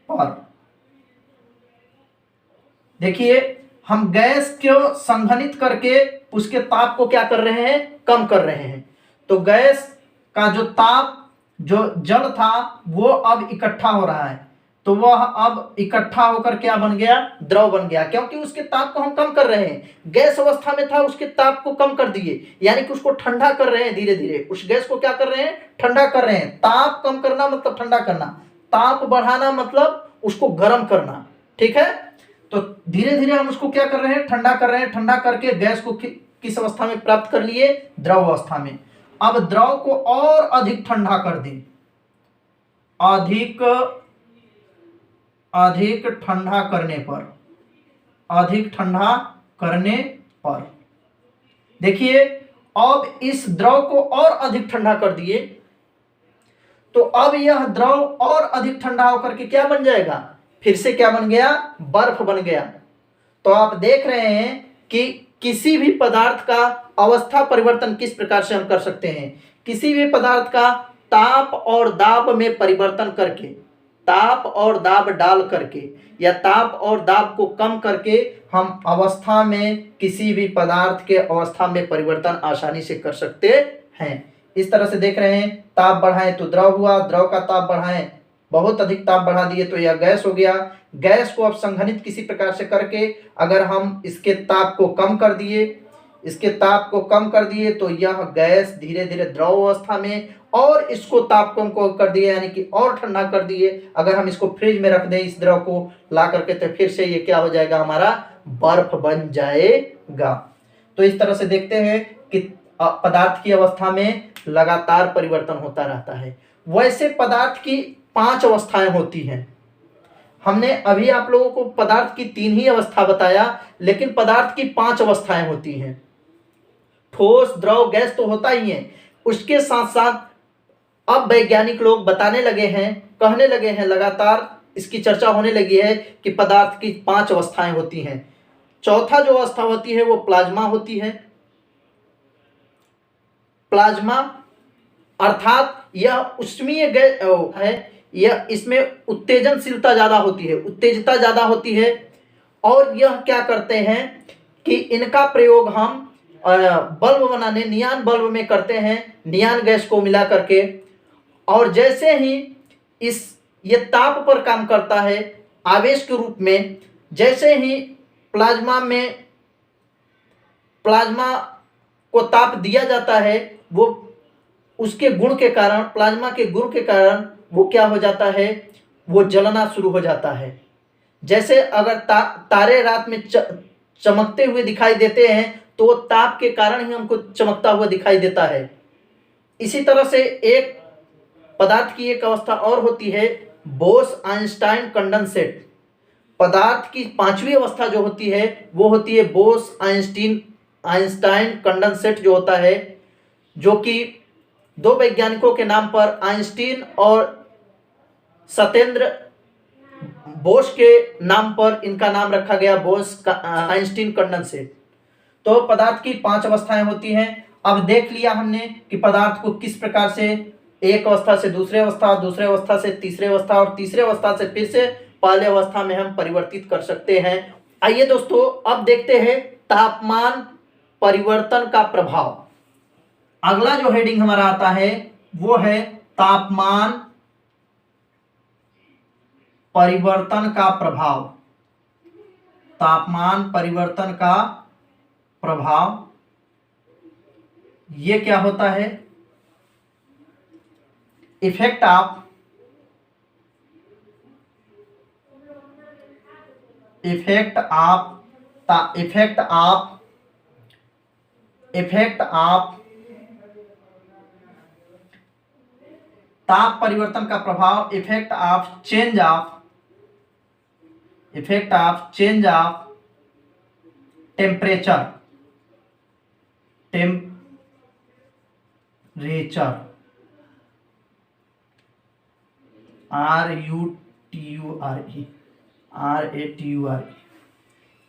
पर देखिए, हम गैस को संघनित करके उसके ताप को क्या कर रहे हैं? कम कर रहे हैं। तो गैस का जो ताप, जो जल था, वो अब इकट्ठा हो रहा है। तो वह अब इकट्ठा होकर क्या बन गया, द्रव बन गया, क्योंकि उसके ताप को हम कम कर रहे हैं। गैस अवस्था में था, उसके ताप को कम कर दिए, यानी कि उसको ठंडा कर रहे हैं धीरे धीरे। उस गैस को क्या कर रहे हैं, ठंडा कर रहे हैं। ताप कम करना मतलब ठंडा करना, ताप बढ़ाना मतलब उसको गर्म करना, ठीक है। तो धीरे धीरे हम उसको क्या कर रहे हैं, ठंडा कर रहे हैं। ठंडा करके गैस को किस अवस्था में प्राप्त कर लिए, द्रव अवस्था में। अब द्रव को और अधिक ठंडा कर दें, अधिक ठंडा करने पर, अधिक ठंडा करने पर देखिए, अब इस द्रव को और अधिक ठंडा कर दिए, तो अब यह द्रव और अधिक ठंडा होकर के क्या बन जाएगा, फिर से क्या बन गया, बर्फ बन गया। तो आप देख रहे हैं कि किसी भी पदार्थ का अवस्था परिवर्तन किस प्रकार से हम कर सकते हैं। किसी भी पदार्थ का ताप और दाब में परिवर्तन करके, ताप और दाब डाल करके या ताप और दाब को कम करके हम अवस्था में, किसी भी पदार्थ के अवस्था में परिवर्तन आसानी से कर सकते हैं। इस तरह से देख रहे हैं, ताप बढ़ाएं तो द्रव हुआ, द्रव का ताप बढ़ाएं, बहुत अधिक ताप बढ़ा दिए तो यह गैस हो गया। गैस को अब संघनित किसी प्रकार से करके अगर हम इसके ताप को कम कर दिए, इसके ताप को कम कर दिए तो यह गैस धीरे धीरे द्रव अवस्था में, और इसको ताप कम को कर दिए यानी कि और ठंडा कर दिए। अगर हम इसको फ्रिज में रख दें इस द्रव को ला करके, तो फिर से ये क्या हो जाएगा, हमारा बर्फ बन जाएगा। तो इस तरह से देखते हैं कि पदार्थ की अवस्था में लगातार परिवर्तन होता रहता है। वैसे पदार्थ की 5 अवस्थाएं होती हैं। हमने अभी आप लोगों को पदार्थ की 3 ही अवस्था बताया, लेकिन पदार्थ की 5 अवस्थाएं होती हैं। ठोस, द्रव, गैस तो होता ही है, उसके साथ साथ अब वैज्ञानिक लोग बताने लगे हैं, कहने लगे हैं, लगातार इसकी चर्चा होने लगी है कि पदार्थ की 5 अवस्थाएं होती हैं। चौथा जो अवस्था होती है वो प्लाज्मा होती है। प्लाज्मा अर्थात यह उष्मीय गैस है, यह इसमें उत्तेजनशीलता ज़्यादा होती है, उत्तेजता ज़्यादा होती है। और यह क्या करते हैं कि इनका प्रयोग हम बल्ब बनाने, नियान बल्ब में करते हैं, नियान गैस को मिला करके। और जैसे ही ये ताप पर काम करता है आवेश के रूप में, जैसे ही प्लाज्मा को ताप दिया जाता है, वो उसके गुण के कारण, प्लाज्मा के गुण के कारण वो क्या हो जाता है, वो जलना शुरू हो जाता है। जैसे अगर तारे रात में चमकते हुए दिखाई देते हैं तो वो ताप के कारण ही हमको चमकता हुआ दिखाई देता है। इसी तरह से एक पदार्थ की एक अवस्था और होती है, बोस आइंस्टाइन कंडेंसेट। पदार्थ की 5वीं अवस्था जो होती है वो होती है बोस आइंस्टाइन कंडेंसेट जो होता है, जो कि 2 वैज्ञानिकों के नाम पर, आइंस्टीन और सत्येंद्र बोस के नाम पर इनका नाम रखा गया, बोस आइंस्टीन कंडेंसेट। तो पदार्थ की 5 अवस्थाएं होती हैं। अब देख लिया हमने कि पदार्थ को किस प्रकार से एक अवस्था से दूसरे अवस्था, दूसरे अवस्था से तीसरे अवस्था और तीसरे अवस्था से फिर से पहले अवस्था में हम परिवर्तित कर सकते हैं। आइए दोस्तों, अब देखते हैं तापमान परिवर्तन का प्रभाव। अगला जो हेडिंग हमारा आता है वो है तापमान परिवर्तन का प्रभाव। तापमान परिवर्तन का प्रभाव ये क्या होता है, इफेक्ट ऑफ ताप परिवर्तन का प्रभाव, effect of change of temperature RATURE,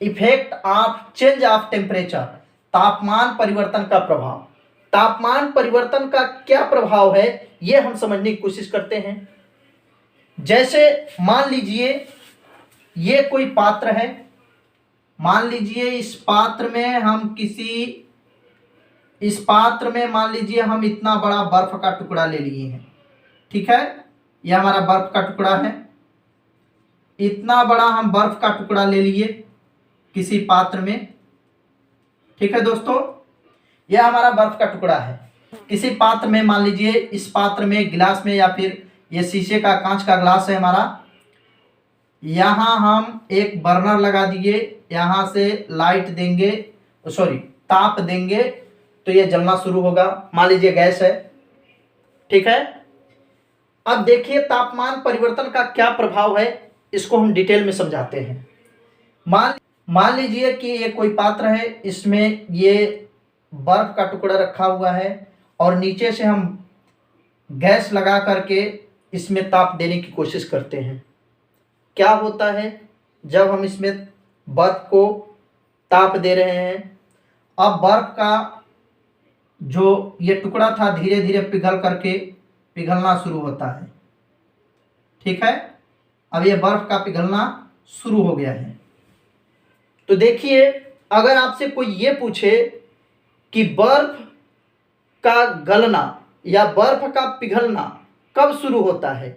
effect of change of temperature, तापमान परिवर्तन का प्रभाव। तापमान परिवर्तन का क्या प्रभाव है ये हम समझने की कोशिश करते हैं। जैसे मान लीजिए ये कोई पात्र है, मान लीजिए इस पात्र में मान लीजिए हम इतना बड़ा बर्फ का टुकड़ा ले लिए हैं, ठीक है, यह हमारा बर्फ का टुकड़ा है। इतना बड़ा हम बर्फ का टुकड़ा ले लिए किसी पात्र में, ठीक है दोस्तों, यह हमारा बर्फ का टुकड़ा है। किसी पात्र में, मान लीजिए इस पात्र में, गिलास में, या फिर ये शीशे का कांच का ग्लास है हमारा, यहाँ हम एक बर्नर लगा दिए, यहाँ से लाइट देंगे, सॉरी ताप देंगे तो ये जलना शुरू होगा। मान लीजिए गैस है, ठीक है। अब देखिए तापमान परिवर्तन का क्या प्रभाव है, इसको हम डिटेल में समझाते हैं। मान लीजिए कि ये कोई पात्र है, इसमें ये बर्फ का टुकड़ा रखा हुआ है और नीचे से हम गैस लगा करके इसमें ताप देने की कोशिश करते हैं। क्या होता है जब हम इसमें बर्फ को ताप दे रहे हैं, अब बर्फ का जो ये टुकड़ा था धीरे धीरे पिघल करके पिघलना शुरू होता है, ठीक है। अब ये बर्फ का पिघलना शुरू हो गया है। तो देखिए अगर आपसे कोई ये पूछे कि बर्फ का गलना या बर्फ का पिघलना कब शुरू होता है,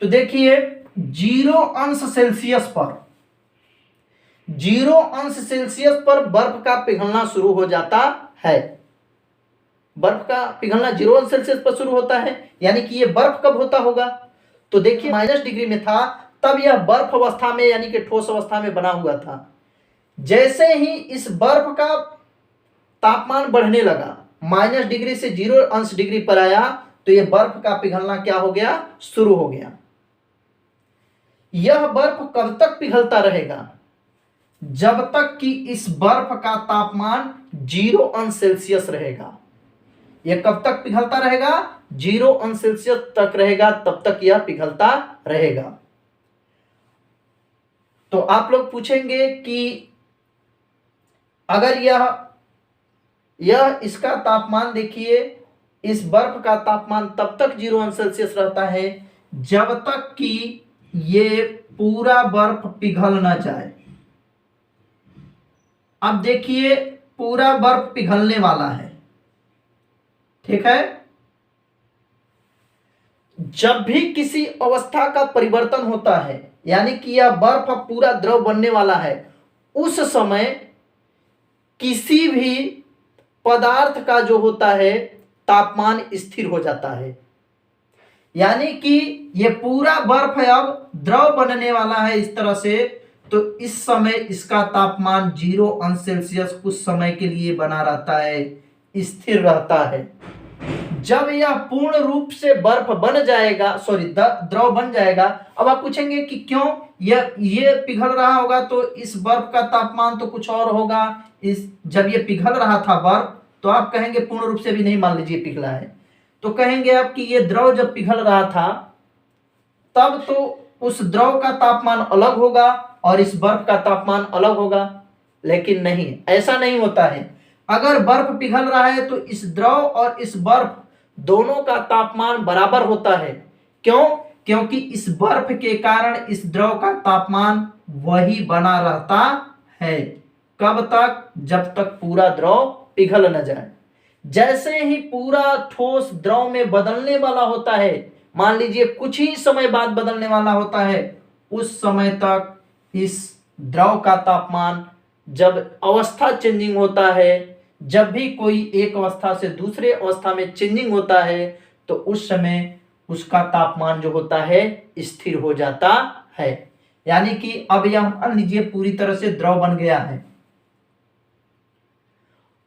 तो देखिए 0 अंश सेल्सियस पर, 0 अंश सेल्सियस पर बर्फ का पिघलना शुरू हो जाता है। बर्फ का पिघलना 0 अंश सेल्सियस पर शुरू होता है, यानी कि ये बर्फ कब होता होगा, तो देखिए -डिग्री में था, तब यह बर्फ अवस्था में यानी कि ठोस अवस्था में बना हुआ था। जैसे ही इस बर्फ का तापमान बढ़ने लगा, -डिग्री से 0 अंश डिग्री पर आया, तो यह बर्फ का पिघलना क्या हो गया, शुरू हो गया। यह बर्फ कब तक पिघलता रहेगा, जब तक कि इस बर्फ का तापमान 0 अंश सेल्सियस रहेगा। यह कब तक पिघलता रहेगा, 0 अंश सेल्सियस तक रहेगा, तब तक यह पिघलता रहेगा। तो आप लोग पूछेंगे कि अगर यह इसका तापमान देखिए, इस बर्फ का तापमान तब तक 0 अंश सेल्सियस रहता है जब तक कि ये पूरा बर्फ पिघल न जाए। अब देखिए पूरा बर्फ पिघलने वाला है, ठीक है। जब भी किसी अवस्था का परिवर्तन होता है, यानी कि यह बर्फ अब पूरा द्रव बनने वाला है, उस समय किसी भी पदार्थ का जो होता है तापमान स्थिर हो जाता है। यानी कि ये पूरा बर्फ अब द्रव बनने वाला है इस तरह से, तो इस समय इसका तापमान 0 अंश सेल्सियस कुछ समय के लिए बना रहता है, स्थिर रहता है। जब यह पूर्ण रूप से बर्फ बन जाएगा, सॉरी द्रव बन जाएगा, अब आप पूछेंगे कि क्यों ये पिघल रहा होगा, तो इस बर्फ का तापमान तो कुछ और होगा। जब ये पिघल रहा था बर्फ, तो आप कहेंगे पूर्ण रूप से भी नहीं, मान लीजिए पिघला है, तो कहेंगे आप कि ये द्रव जब पिघल रहा था तब तो उस द्रव का तापमान अलग होगा और इस बर्फ का तापमान अलग होगा। लेकिन नहीं, ऐसा नहीं होता है। अगर बर्फ पिघल रहा है तो इस द्रव और इस बर्फ दोनों का तापमान बराबर होता है। क्यों? क्योंकि इस बर्फ के कारण इस द्रव का तापमान वही बना रहता है। कब तक? जब तक पूरा द्रव पिघल न जाए। जैसे ही पूरा ठोस द्रव में बदलने वाला होता है, मान लीजिए कुछ ही समय बाद बदलने वाला होता है, उस समय तक इस द्रव का तापमान, जब अवस्था चेंजिंग होता है, जब भी कोई एक अवस्था से दूसरे अवस्था में चेंजिंग होता है, तो उस समय उसका तापमान जो होता है स्थिर हो जाता है। यानी कि अब यह मान लीजिए पूरी तरह से द्रव बन गया है।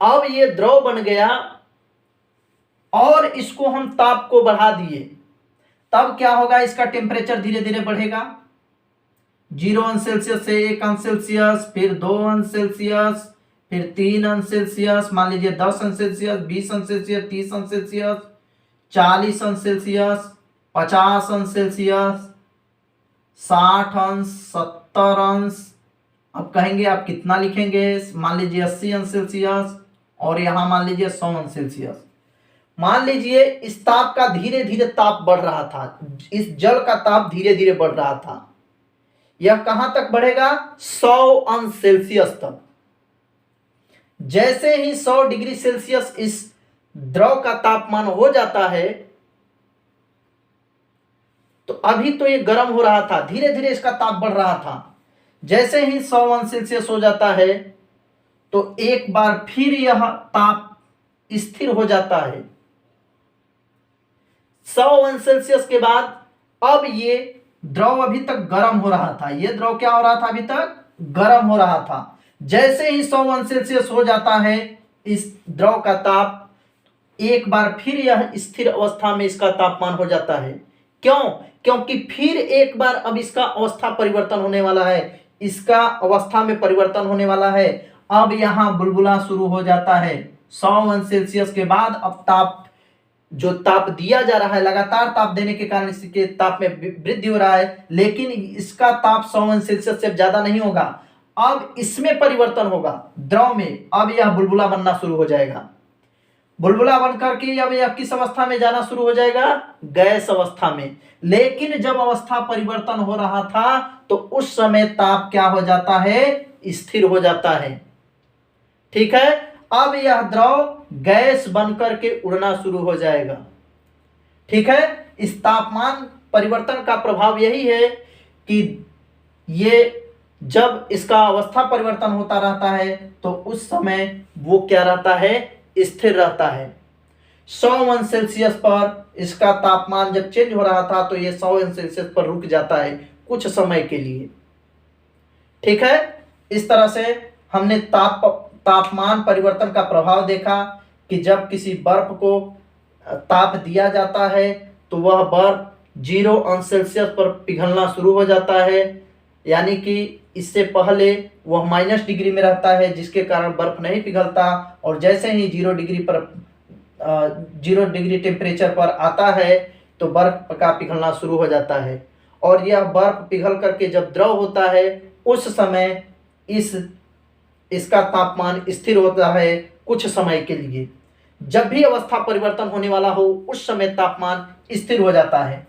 अब ये द्रव बन गया और इसको हम ताप को बढ़ा दिए, तब क्या होगा? इसका टेम्परेचर धीरे धीरे बढ़ेगा। 0 अंश सेल्सियस से 1 अंश सेल्सियस, फिर 2 अंश सेल्सियस, फिर 3 अंश सेल्सियस, मान लीजिए 10 अंश सेल्सियस, 20 अंश सेल्सियस, 30 अंश सेल्सियस, 40 अंश सेल्सियस, 50 अंश सेल्सियस, 60 अंश, 70 अंश। अब कहेंगे आप कितना लिखेंगे? मान लीजिए 80 अंश सेल्सियस और यहां मान लीजिए 100 अंश सेल्सियस। मान लीजिए इस ताप का धीरे धीरे ताप बढ़ रहा था, इस जल का ताप धीरे धीरे बढ़ रहा था। यह कहां तक बढ़ेगा? 100 अंश सेल्सियस तक। जैसे ही 100 डिग्री सेल्सियस इस द्रव का तापमान हो जाता है, तो अभी तो ये गर्म हो रहा था, धीरे धीरे इसका ताप बढ़ रहा था। जैसे ही 100 अंश सेल्सियस हो जाता है तो एक बार फिर यह ताप स्थिर हो जाता है। 100 अंश सेल्सियस के बाद अब ये द्रव अभी तक गर्म हो रहा था, ये द्रव क्या हो रहा था, अभी तक गर्म हो रहा था। जैसे ही 100 अंश सेल्सियस हो जाता है इस द्रव का ताप, एक बार फिर यह स्थिर अवस्था में इसका तापमान हो जाता है। क्यों? क्योंकि फिर एक बार अब इसका अवस्था परिवर्तन होने वाला है, इसका अवस्था में परिवर्तन होने वाला है। अब यहां बुलबुला शुरू हो जाता है। 100 अंश सेल्सियस के बाद अब ताप, जो ताप दिया जा रहा है, लगातार ताप देने के कारण इसके ताप में वृद्धि हो रहा है, लेकिन इसका ताप 100 अंश सेल्सियस से ज्यादा नहीं होगा। अब इसमें परिवर्तन होगा द्रव में, अब यह बुलबुला बनना शुरू हो जाएगा। बुलबुला बनकर के अब यह किस अवस्था में जाना शुरू हो जाएगा, गैस अवस्था में। लेकिन जब अवस्था परिवर्तन हो रहा था तो उस समय ताप क्या हो जाता है, स्थिर हो जाता है। ठीक है, अब यह द्रव गैस बनकर के उड़ना शुरू हो जाएगा। ठीक है, इस तापमान परिवर्तन का प्रभाव यही है कि ये जब इसका अवस्था परिवर्तन होता रहता है तो उस समय वो क्या रहता है, स्थिर रहता है। 100 अंश सेल्सियस पर इसका तापमान जब चेंज हो रहा था तो ये 100 अंश सेल्सियस पर रुक जाता है कुछ समय के लिए। ठीक है, इस तरह से हमने तापमान परिवर्तन का प्रभाव देखा कि जब किसी बर्फ को ताप दिया जाता है तो वह बर्फ 0 अंश सेल्सियस पर पिघलना शुरू हो जाता है, यानी कि इससे पहले वह माइनस डिग्री में रहता है जिसके कारण बर्फ नहीं पिघलता, और जैसे ही 0 डिग्री टेम्परेचर पर आता है तो बर्फ का पिघलना शुरू हो जाता है। और यह बर्फ पिघल करके जब द्रव होता है उस समय इसका तापमान स्थिर होता है कुछ समय के लिए। जब भी अवस्था परिवर्तन होने वाला हो उस समय तापमान स्थिर हो जाता है।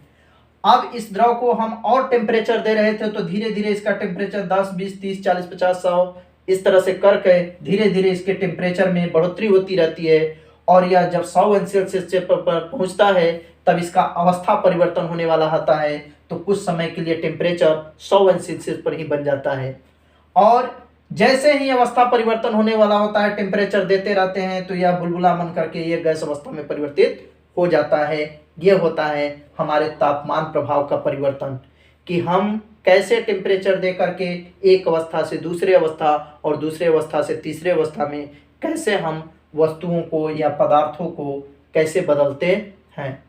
अब इस द्रव को हम और टेम्परेचर दे रहे थे तो धीरे धीरे इसका टेम्परेचर 10, 20, 30, 40, 50, 100 इस तरह से करके धीरे धीरे इसके टेम्परेचर में बढ़ोतरी होती रहती है। और यह जब 100 अंश सेल्सियस पर पहुंचता है तब इसका अवस्था परिवर्तन होने वाला होता है, तो कुछ समय के लिए टेम्परेचर 100 अंश सेल्सियस पर ही बन जाता है। और जैसे ही अवस्था परिवर्तन होने वाला होता है, टेम्परेचर देते रहते हैं तो यह बुलबुला बन करके यह गैस अवस्था में परिवर्तित हो जाता है। यह होता है हमारे तापमान प्रभाव का परिवर्तन, कि हम कैसे टेम्परेचर दे करके एक अवस्था से दूसरे अवस्था और दूसरे अवस्था से तीसरे अवस्था में कैसे हम वस्तुओं को या पदार्थों को कैसे बदलते हैं।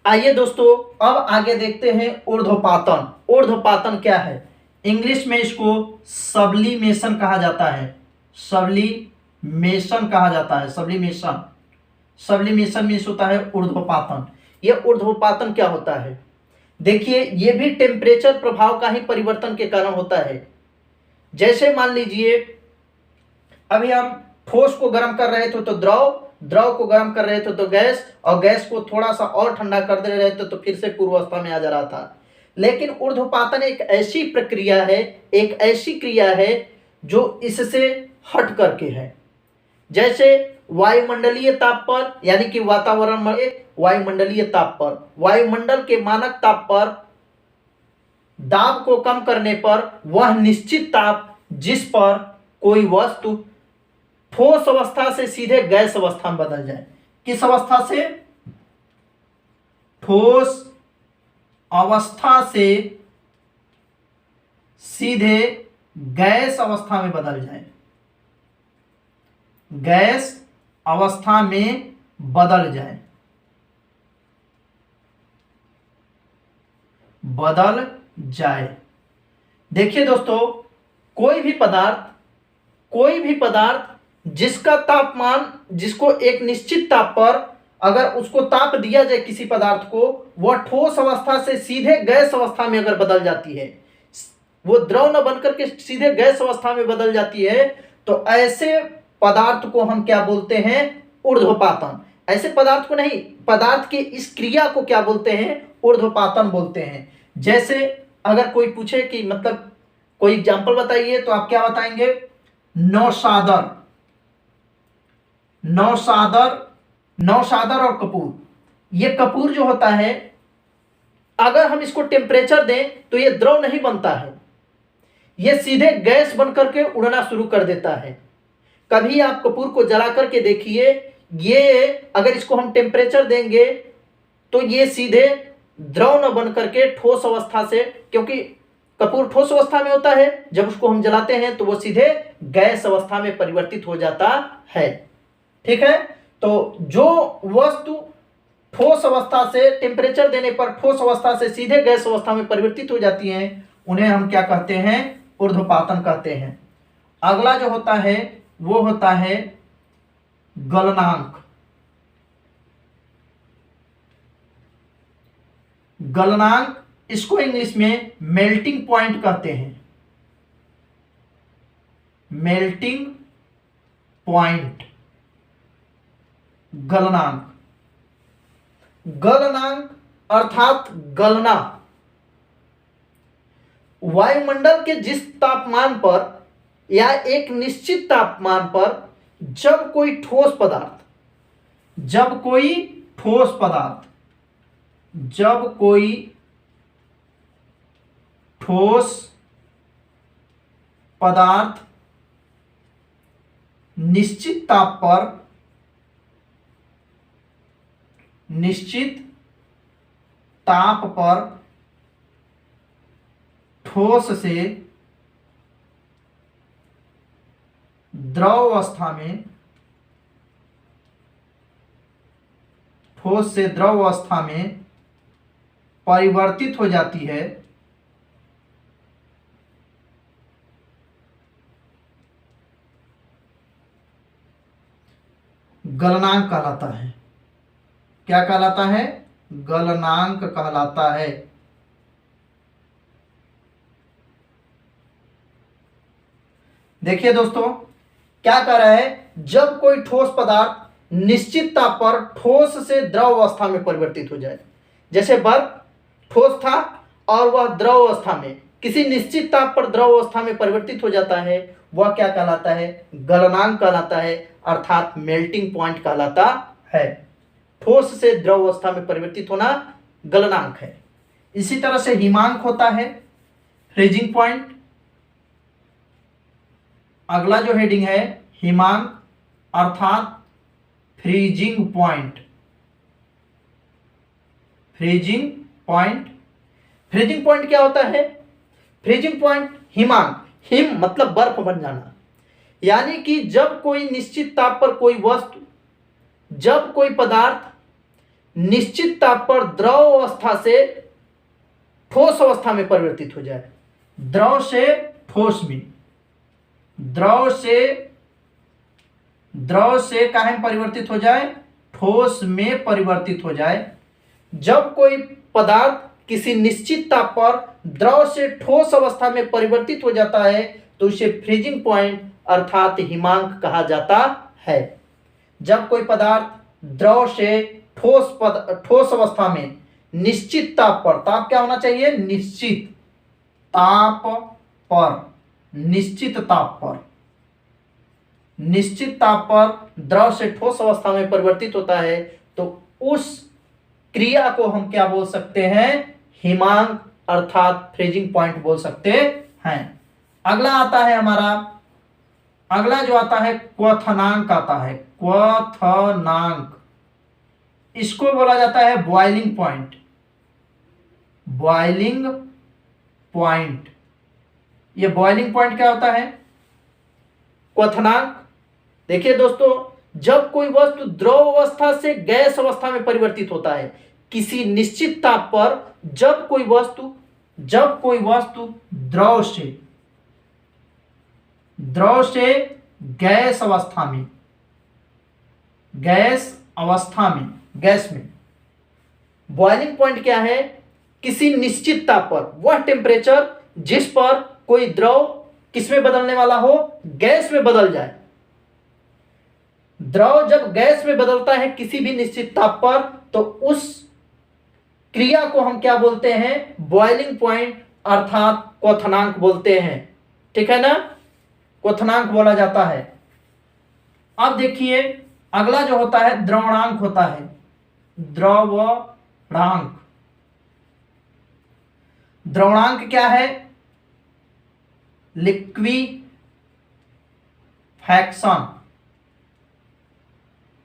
आइए दोस्तों, अब आगे देखते हैं ऊर्ध्वपातन। ऊर्ध्वपातन क्या है? इंग्लिश में इसको सब्लिमेशन कहा जाता है। सब्लिमेशन कहा जाता है, सब्लिमेशन। सब्लिमेशन मीन्स होता है ऊर्ध्वपातन। यह ऊर्ध्वपातन क्या होता है? देखिए, यह भी टेम्परेचर प्रभाव का ही परिवर्तन के कारण होता है। जैसे मान लीजिए अभी हम ठोस को गर्म कर रहे थे तो द्रव को गर्म कर रहे थे तो गैस, और गैस को थोड़ा सा और ठंडा कर दे रहे थे तो फिर से पूर्वावस्था में आ जा रहा था। लेकिन ऊर्ध्वपातन एक ऐसी प्रक्रिया है, एक ऐसी क्रिया है जो इससे हट करके है। जैसे वायुमंडलीय ताप पर, यानी कि वातावरण में वायुमंडलीय ताप पर, वायुमंडल के मानक ताप पर दाब को कम करने पर वह निश्चित ताप जिस पर कोई वस्तु ठोस अवस्था से सीधे गैस अवस्था में बदल जाए। किस अवस्था से? ठोस अवस्था से सीधे गैस अवस्था में बदल जाए। गैस अवस्था में बदल जाए, बदल जाए। देखिए दोस्तों, कोई भी पदार्थ जिसका तापमान, जिसको एक निश्चित ताप पर अगर उसको ताप दिया जाए किसी पदार्थ को, वह ठोस अवस्था से सीधे गैस अवस्था में अगर बदल जाती है, वो द्रव न बनकर के सीधे गैस अवस्था में बदल जाती है, तो ऐसे पदार्थ को हम क्या बोलते हैं? ऊर्ध्वपातन। ऐसे पदार्थ को नहीं, पदार्थ के इस क्रिया को क्या बोलते हैं, ऊर्ध्वपातन बोलते हैं। जैसे अगर कोई पूछे कि मतलब कोई एग्जाम्पल बताइए, तो आप क्या बताएंगे, नौशादर, नौशादर, नौशादर और कपूर। ये कपूर जो होता है, अगर हम इसको टेम्परेचर दें तो ये द्रव नहीं बनता है, ये सीधे गैस बन करके उड़ना शुरू कर देता है। कभी आप कपूर को जला करके देखिए, ये अगर इसको हम टेम्परेचर देंगे तो ये सीधे द्रव न बन करके ठोस अवस्था से, क्योंकि कपूर ठोस अवस्था में होता है, जब उसको हम जलाते हैं तो वो सीधे गैस अवस्था में परिवर्तित हो जाता है। ठीक है, तो जो वस्तु ठोस अवस्था से टेम्परेचर देने पर ठोस अवस्था से सीधे गैस अवस्था में परिवर्तित हो जाती हैं, उन्हें हम क्या कहते हैं, ऊर्ध्वपातन कहते हैं। अगला जो होता है वो होता है गलनांक। गलनांक, इसको इंग्लिश में मेल्टिंग पॉइंट कहते हैं। मेल्टिंग पॉइंट, गलनांक। गलनांक अर्थात गलना, वायुमंडल के जिस तापमान पर या एक निश्चित तापमान पर जब कोई ठोस पदार्थ, जब कोई ठोस पदार्थ, जब कोई ठोस पदार्थ निश्चित ताप पर, निश्चित ताप पर ठोस से द्रव अवस्था में, ठोस से द्रव अवस्था में परिवर्तित हो जाती है, गलनांक कहलाता है। क्या कहलाता है, गलनांक कहलाता है। देखिए दोस्तों, क्या कह रहा है, जब कोई ठोस पदार्थ निश्चित ताप पर ठोस से द्रव अवस्था में परिवर्तित हो जाए, जैसे बर्फ ठोस था और वह द्रव अवस्था में किसी निश्चित ताप पर द्रव अवस्था में परिवर्तित हो जाता है, वह क्या कहलाता है, गलनांक कहलाता है, अर्थात मेल्टिंग पॉइंट कहलाता है। ठोस से द्रव अवस्था में परिवर्तित होना गलनांक है। इसी तरह से हिमांक होता है, फ्रीजिंग पॉइंट। अगला जो हेडिंग है हिमांक अर्थात freezing point. Freezing point, freezing point क्या होता है, फ्रीजिंग पॉइंट हिमांक, हिम मतलब बर्फ बन जाना, यानी कि जब कोई निश्चित ताप पर कोई वस्तु, जब कोई पदार्थ निश्चित ताप पर द्रव अवस्था से ठोस अवस्था में परिवर्तित हो जाए, द्रव से ठोस में, द्रव से काहे में परिवर्तित हो जाए, ठोस में परिवर्तित हो जाए। जब कोई पदार्थ किसी निश्चित ताप पर द्रव से ठोस अवस्था में परिवर्तित हो जाता है तो उसे फ्रीजिंग पॉइंट अर्थात हिमांक कहा जाता है। जब कोई पदार्थ द्रव से ठोस अवस्था में निश्चित ताप पर, ताप क्या होना चाहिए, निश्चित ताप पर, निश्चित ताप पर, निश्चित ताप पर द्रव से ठोस अवस्था में परिवर्तित होता है, तो उस क्रिया को हम क्या बोल सकते हैं, हिमांक अर्थात फ्रीजिंग पॉइंट बोल सकते हैं। अगला आता है हमारा, अगला जो आता है क्वथनांक आता है, क्वथनांक। इसको बोला जाता है बॉइलिंग पॉइंट, बॉइलिंग पॉइंट। ये बॉइलिंग पॉइंट क्या होता है, क्वथनांक। देखिए दोस्तों, जब कोई वस्तु द्रव अवस्था से गैस अवस्था में परिवर्तित होता है किसी निश्चित ताप पर, जब कोई वस्तु द्रव से गैस अवस्था में, गैस में बॉइलिंग पॉइंट क्या है, किसी निश्चित ताप पर वह टेम्परेचर जिस पर कोई द्रव किस में बदलने वाला हो, गैस में बदल जाए। द्रव जब गैस में बदलता है किसी भी निश्चित ताप पर, तो उस क्रिया को हम क्या बोलते हैं? बॉइलिंग पॉइंट अर्थात क्वथनांक बोलते हैं। ठीक है ना, क्वथनांक बोला जाता है। अब देखिए अगला जो होता है द्रवणांक होता है। द्रवणांक, द्रवणांक क्या है? लिक्विफैक्शन,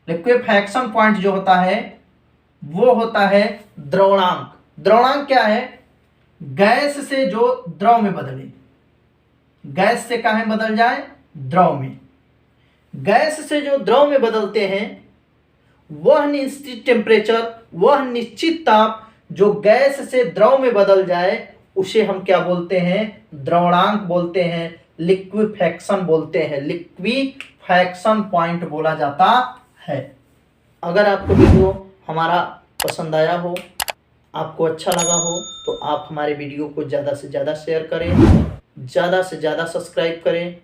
लिक्विफैक्शन पॉइंट जो होता है वो होता है द्रवणांक। द्रवणांक क्या है? गैस से जो द्रव में बदले, गैस से कहाँ में बदल जाए? द्रव में। गैस से जो द्रव में बदलते हैं वह निश्चित टेम्परेचर, वह निश्चित ताप जो गैस से द्रव में बदल जाए उसे हम क्या बोलते हैं? द्रवणांक बोलते हैं, लिक्विफैक्शन बोलते हैं, लिक्विफैक्शन पॉइंट बोला जाता है। अगर आपको वीडियो हमारा पसंद आया हो, आपको अच्छा लगा हो, तो आप हमारे वीडियो को ज़्यादा से ज़्यादा शेयर करें, ज़्यादा से ज़्यादा सब्सक्राइब करें।